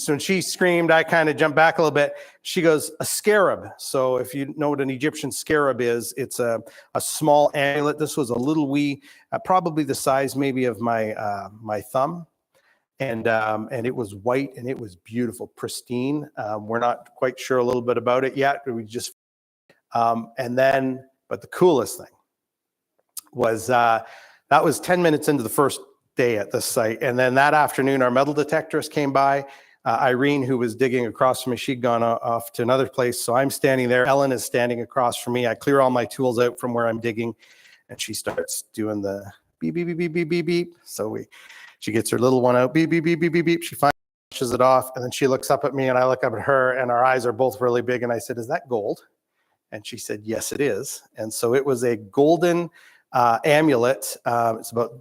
when she screamed, I kind of jumped back a little bit. She goes, "A scarab." So if you know what an Egyptian scarab is, it's a small amulet. This was a little wee, probably the size maybe of my thumb. And it was white, and it was beautiful, pristine. We're not quite sure a little bit about it yet. We just, but the coolest thing was, that was 10 minutes into the first day at this site. And then that afternoon, our metal detectorist came by. Irene, who was digging across from me, she'd gone off to another place. So I'm standing there. Ellen is standing across from me. I clear all my tools out from where I'm digging, and she starts doing the beep, beep, beep, beep, beep, beep, beep. So she gets her little one out, beep, beep, beep, beep, beep, beep. She finally pushes it off, and then she looks up at me, and I look up at her, and our eyes are both really big. And I said, "Is that gold?" And she said, "Yes, it is." And so it was a golden amulet. It's about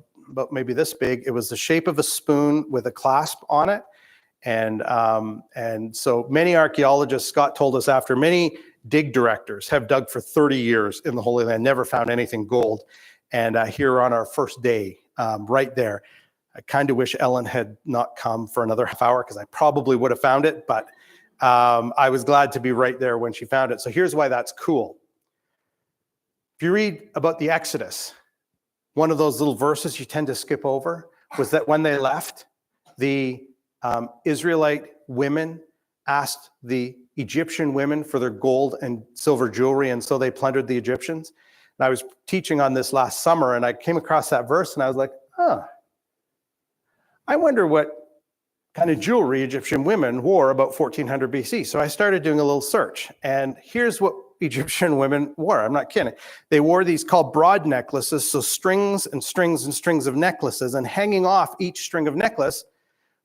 maybe this big. It was the shape of a spoon with a clasp on it. And so many archaeologists, Scott told us, after many dig directors have dug for 30 years in the Holy Land, never found anything gold. And here on our first day, right there, I kind of wish Ellen had not come for another half hour, because I probably would have found it, but I was glad to be right there when she found it. So here's why that's cool. If you read about the Exodus, one of those little verses you tend to skip over was that when they left, the Israelite women asked the Egyptian women for their gold and silver jewelry, and so they plundered the Egyptians. And I was teaching on this last summer, and I came across that verse, and I was like, I wonder what kind of jewelry Egyptian women wore about 1400 BC. So I started doing a little search, and here's what Egyptian women wore. I'm not kidding. They wore these called broad necklaces, so strings and strings and strings of necklaces, and hanging off each string of necklace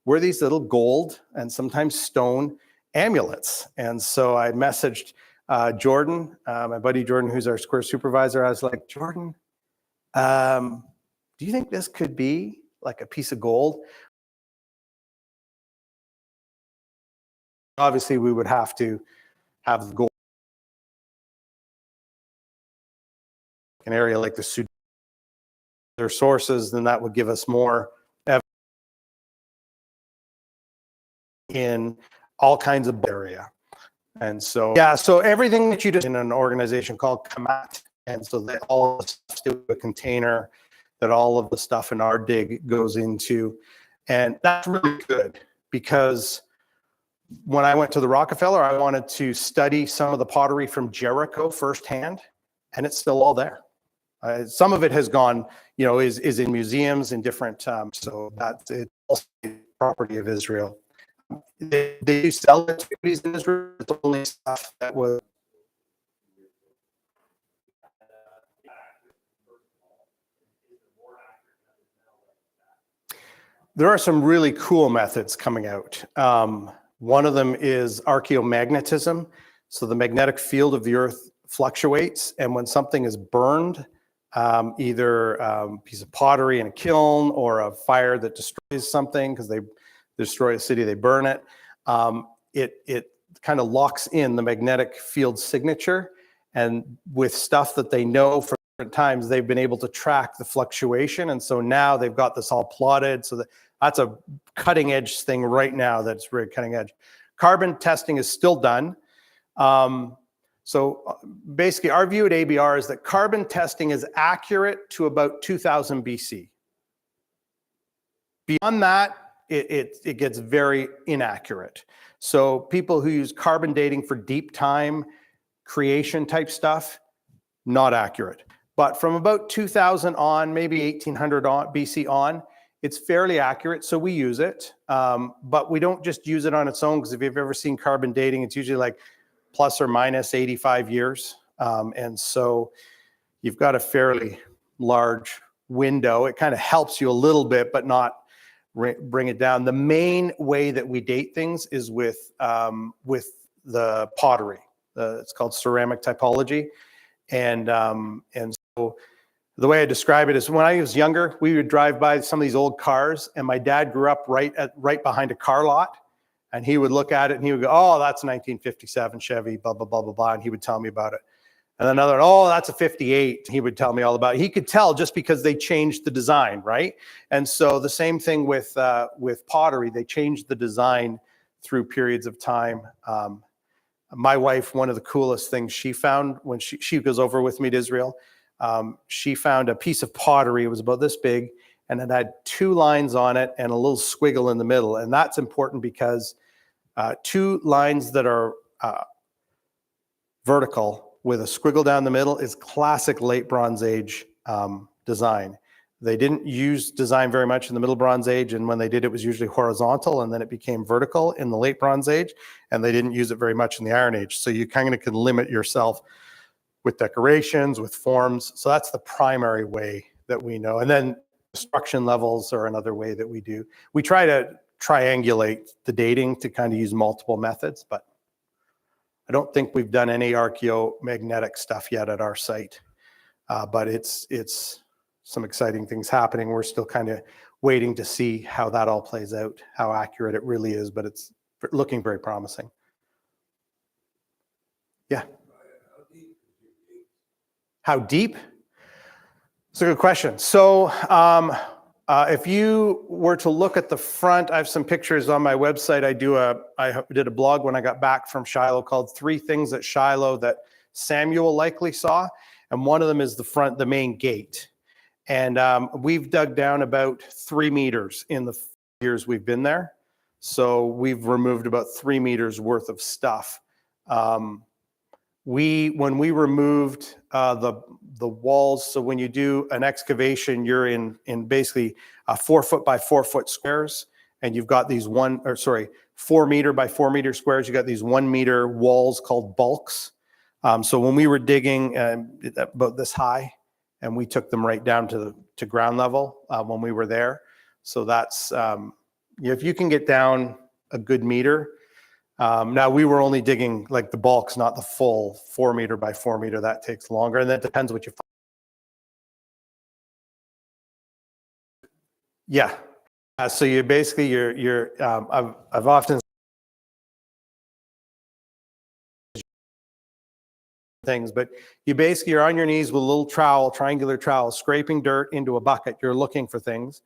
were these little gold and sometimes stone amulets. And so I messaged Jordan, my buddy Jordan, who's our square supervisor. I was like, "Jordan, do you think this could be like a piece of gold?" Obviously, we would have to have the gold in an area like the Sudan. Their sources, then that would give us more evidence in all kinds of area. And so, yeah, so everything that you do in an organization called Kamat, and so that all the stuff to a container that all of the stuff in our dig goes into. And that's really good, because when I went to the Rockefeller, I wanted to study some of the pottery from Jericho firsthand, and it's still all there. Some of it has gone, is in museums in different, so that's it, also property of Israel. They do sell antiquities in Israel. It's only stuff that was. There are some really cool methods coming out. One of them is archaeomagnetism. So the magnetic field of the earth fluctuates, and when something is burned, either a piece of pottery in a kiln or a fire that destroys something, because they destroy a city, they burn it, it kind of locks in the magnetic field signature. And with stuff that they know from different times, they've been able to track the fluctuation. And so now they've got this all plotted. So that's a cutting edge thing right now that's very cutting edge. Carbon testing is still done. So basically our view at ABR is that carbon testing is accurate to about 2000 BC. Beyond that, it gets very inaccurate. So people who use carbon dating for deep time creation type stuff, not accurate. But from about 2000 on, maybe 1800 on, BC on, it's fairly accurate, so we use it. But we don't just use it on its own, because if you've ever seen carbon dating, it's usually like plus or minus 85 years. And so you've got a fairly large window. It kind of helps you a little bit, but not bring it down. The main way that we date things is with the pottery. It's called ceramic typology. And so the way I describe it is, when I was younger, we would drive by some of these old cars, and my dad grew up right behind a car lot, and he would look at it and he would go, "Oh, that's a 1957 Chevy, blah, blah, blah, blah, blah," and he would tell me about it. And another, "Oh, that's a 58. He would tell me all about it. He could tell just because they changed the design, right? And so the same thing with pottery. They changed the design through periods of time. My wife, one of the coolest things she found when she goes over with me to Israel, she found a piece of pottery. It was about this big, and it had 2 lines on it and a little squiggle in the middle. And that's important because 2 lines that are vertical with a squiggle down the middle is classic late Bronze Age design. They didn't use design very much in the Middle Bronze Age, and when they did, it was usually horizontal, and then it became vertical in the Late Bronze Age, and they didn't use it very much in the Iron Age. So you kind of can limit yourself with decorations, with forms. So that's the primary way that we know. And then construction levels are another way that we do. We try to triangulate the dating to kind of use multiple methods, but I don't think we've done any archaeomagnetic stuff yet at our site. But it's some exciting things happening. We're still kind of waiting to see how that all plays out, how accurate it really is, but it's looking very promising. Yeah. How deep? It's a good question. So if you were to look at the front, I have some pictures on my website. I did a blog when I got back from Shiloh called 3 Things at Shiloh That Samuel Likely Saw. And one of them is the main gate. And we've dug down about 3 meters in the years we've been there. So we've removed about 3 meters worth of stuff. When we removed the walls, so when you do an excavation, you're in basically 4 foot by 4 foot squares, and you've got these 4 meter by 4 meter squares. You got these 1 meter walls called bulks. So when we were digging about this high, and we took them right down to ground level when we were there. So that's if you can get down a good meter. Now we were only digging like the bulks, not the full 4 meter by 4 meter. That takes longer, and that depends what you find. Yeah. So you basically I've often things, but you're on your knees with a little trowel, triangular trowel, scraping dirt into a bucket. You're looking for things,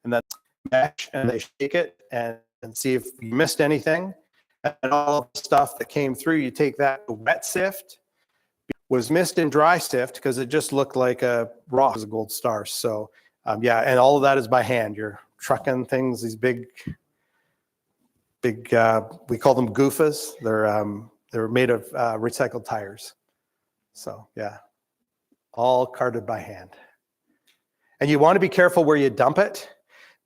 and then mesh, and they shake it and see if you missed anything. And all of the stuff that came through, you take that wet sift, was missed in dry sift because it just looked like a raw as a gold star. So yeah, and all of that is by hand. You're trucking things, these big, we call them goofas. They're made of recycled tires. So yeah, all carted by hand. And you want to be careful where you dump it,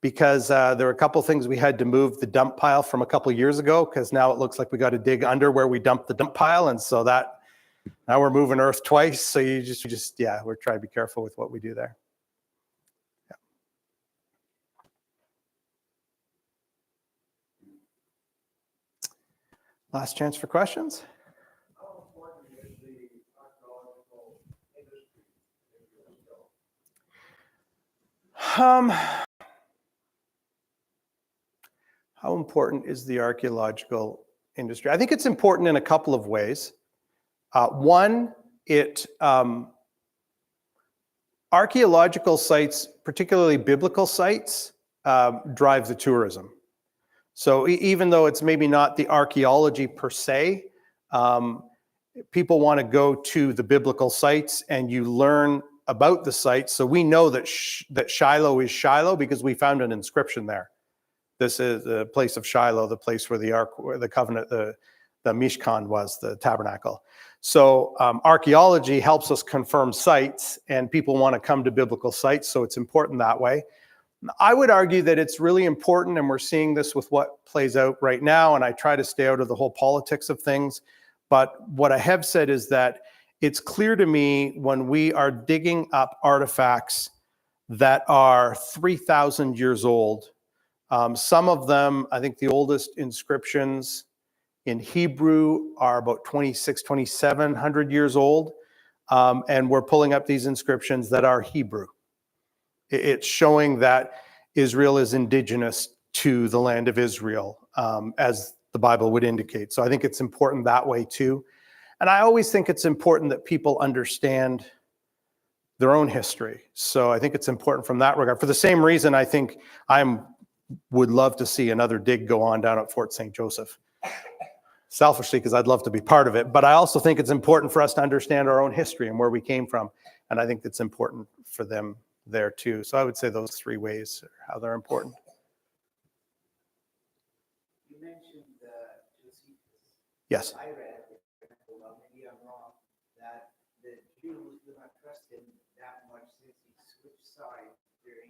because there are a couple things we had to move the dump pile from a couple years ago, because now it looks like we got to dig under where we dumped the dump pile. And so now we're moving earth twice. So we're trying to be careful with what we do there. Yeah. Last chance for questions. How important is the archaeological industry? I think it's important in a couple of ways. One, archaeological sites, particularly biblical sites, drive the tourism. So even though it's maybe not the archaeology per se, people want to go to the biblical sites, and you learn about the sites. So we know that Shiloh is Shiloh because we found an inscription there. This is the place of Shiloh, the place where the covenant, the Mishkan was, the tabernacle. So archaeology helps us confirm sites, and people want to come to biblical sites, so it's important that way. I would argue that it's really important, and we're seeing this with what plays out right now, and I try to stay out of the whole politics of things. But what I have said is that it's clear to me when we are digging up artifacts that are 3,000 years old. Some of them, I think the oldest inscriptions in Hebrew are about 2,700 years old. And we're pulling up these inscriptions that are Hebrew. It's showing that Israel is indigenous to the land of Israel, as the Bible would indicate. So I think it's important that way too. And I always think it's important that people understand their own history. So I think it's important from that regard. For the same reason, I think would love to see another dig go on down at Fort St. Joseph. Selfishly, because I'd love to be part of it. But I also think it's important for us to understand our own history and where we came from. And I think it's important for them there too. So I would say those 3 ways are how they're important. You mentioned Josephus. Yes. I read, well, maybe I'm wrong, that the Jews do not trust him that much since he switched sides during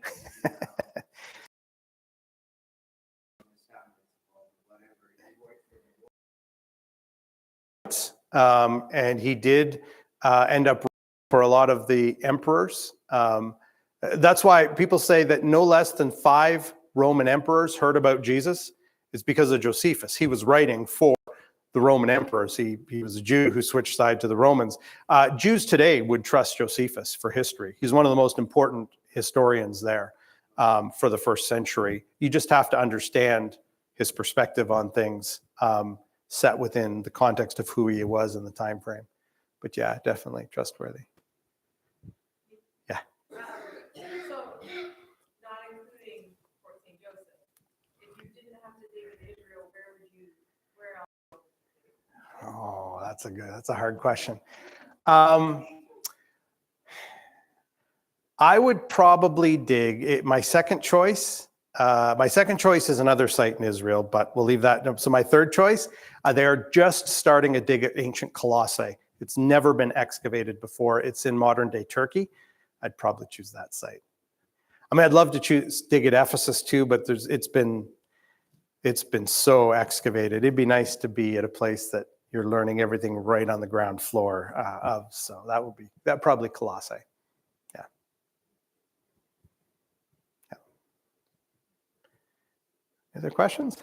and he did end up for a lot of the emperors. That's why people say that no less than 5 Roman emperors heard about Jesus. Is because of Josephus. He was writing for the Roman emperors. He was a Jew who switched side to the Romans. Jews today would trust Josephus for history. He's one of the most important historians there for the first century. You just have to understand his perspective on things set within the context of who he was in the time frame. But yeah, definitely trustworthy. Yeah. So, not including Fort St. Joseph, if you didn't have to dig in Israel, where else? Oh, that's a hard question. I would probably dig my second choice. My second choice is another site in Israel, but we'll leave that. So my third choice, they are just starting a dig at ancient Colossae. It's never been excavated before. It's in modern day Turkey. I'd probably choose that site. I mean, I'd love to dig at Ephesus too, but it's been so excavated. It'd be nice to be at a place that you're learning everything right on the ground floor of. So that probably Colossae. Yeah. Yeah. Other questions?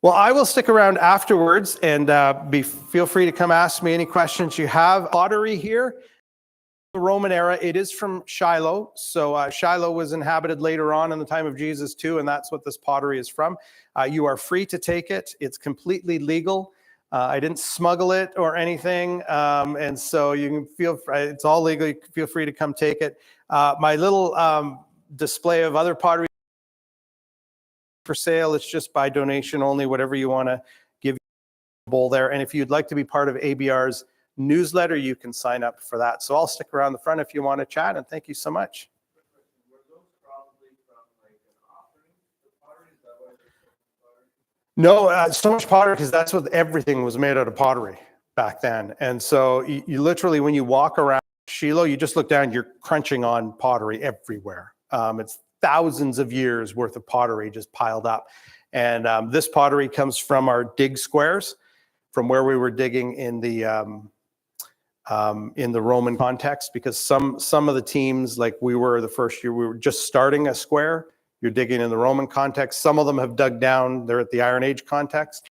Well, I will stick around afterwards and feel free to come ask me any questions you have. Pottery here, the Roman era, it is from Shiloh. So Shiloh was inhabited later on in the time of Jesus too, and that's what this pottery is from. You are free to take it. It's completely legal. I didn't smuggle it or anything, and so you can it's all legal. You can feel free to come take it. My little display of other pottery for sale. It's just by donation only, whatever you want to give a bowl there. And if you'd like to be part of ABR's newsletter, you can sign up for that. So I'll stick around the front if you want to chat, and thank you so much. Were those probably from like an offering to pottery? Is that why they're so much pottery? No, so much pottery because that's what everything was made out of pottery back then. And so you literally, when you walk around Shiloh, you just look down, you're crunching on pottery everywhere. It's thousands of years worth of pottery just piled up. And this pottery comes from our dig squares, from where we were digging in the Roman context, because some of the teams, like we were the first year, we were just starting a square. You're digging in the Roman context. Some of them have dug down. They're at the Iron Age context.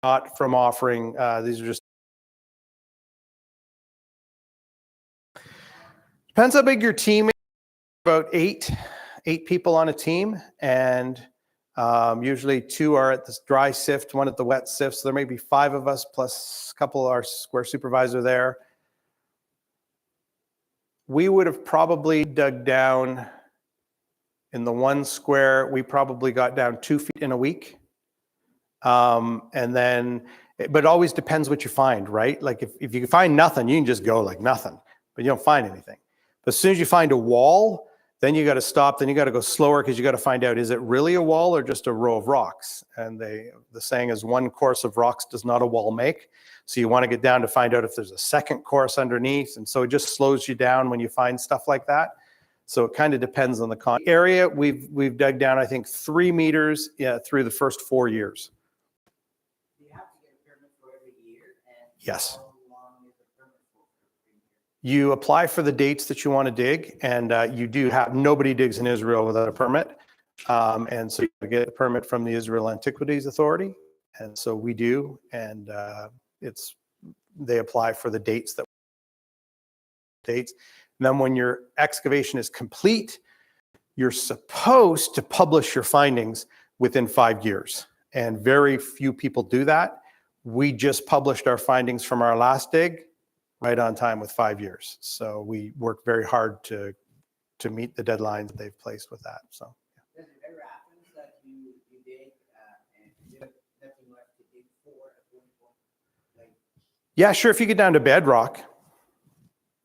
Not from offering. These are just. Depends how big your team is. About eight people on a team, and usually 2 are at the dry sift, 1 at the wet sift. So there may be 5 of us plus a couple of our square supervisor there. We would have probably dug down in the 1 square. We probably got down 2 feet in a week. And then, but it always depends what you find, right? Like if you find nothing, you can just go like nothing, but you don't find anything. But as soon as you find a wall, then you got to stop, then you got to go slower because you got to find out, is it really a wall or just a row of rocks? And the saying is 1 course of rocks does not a wall make. So you want to get down to find out if there's a second course underneath. And so it just slows you down when you find stuff like that. So it kind of depends on the area. We've dug down, I think, 3 meters through the first 4 years. You have to get a permit for every year, and Yes. how long is the permit for every year? You apply for the dates that you want to dig, and you do have, nobody digs in Israel without a permit. And so you get a permit from the Israel Antiquities Authority. And so we do, and they apply for the dates. And then when your excavation is complete, you're supposed to publish your findings within 5 years. And very few people do that. We just published our findings from our last dig right on time with 5 years. So we work very hard to meet the deadlines that they've placed with that. So. Does it ever happen that you dig and you have nothing left to dig for at one point? Like, Yeah, sure. If you get down to bedrock,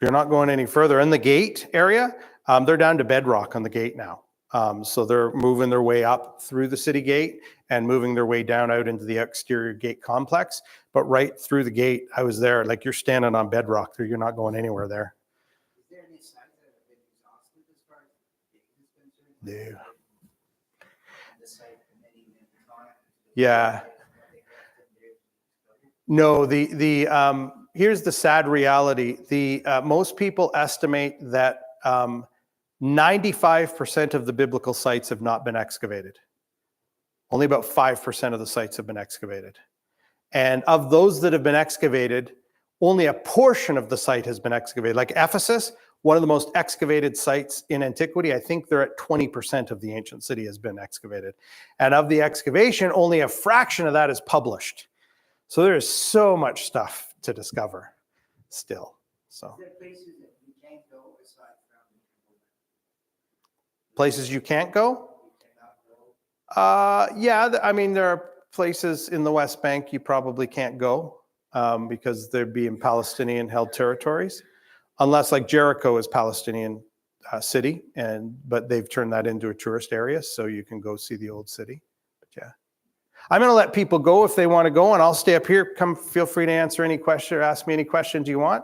you're not going any further. In the gate area, they're down to bedrock on the gate now. So they're moving their way up through the city gate and moving their way down out into the exterior gate complex. But right through the gate, I was there, like you're standing on bedrock there. You're not going anywhere there. is there any sites that have been exhausted as far as digging is concerned? No. The site committee and the Yeah. No, here's the sad reality. Most people estimate that 95% of the biblical sites have not been excavated. Only about 5% of the sites have been excavated. And of those that have been excavated, only a portion of the site has been excavated. Like Ephesus, one of the most excavated sites in antiquity, I think they're at 20% of the ancient city has been excavated. And of the excavation, only a fraction of that is published. So there is so much stuff to discover still. So Is there places that you can't go aside from? places you can't go? You cannot go? Yeah, I mean, there are places in the West Bank you probably can't go because they're being Palestinian-held territories, unless like Jericho is Palestinian city, but they've turned that into a tourist area, so you can go see the old city. But yeah, I'm going to let people go if they want to go, and I'll stay up here. Come, feel free to answer any question or ask me any questions you want.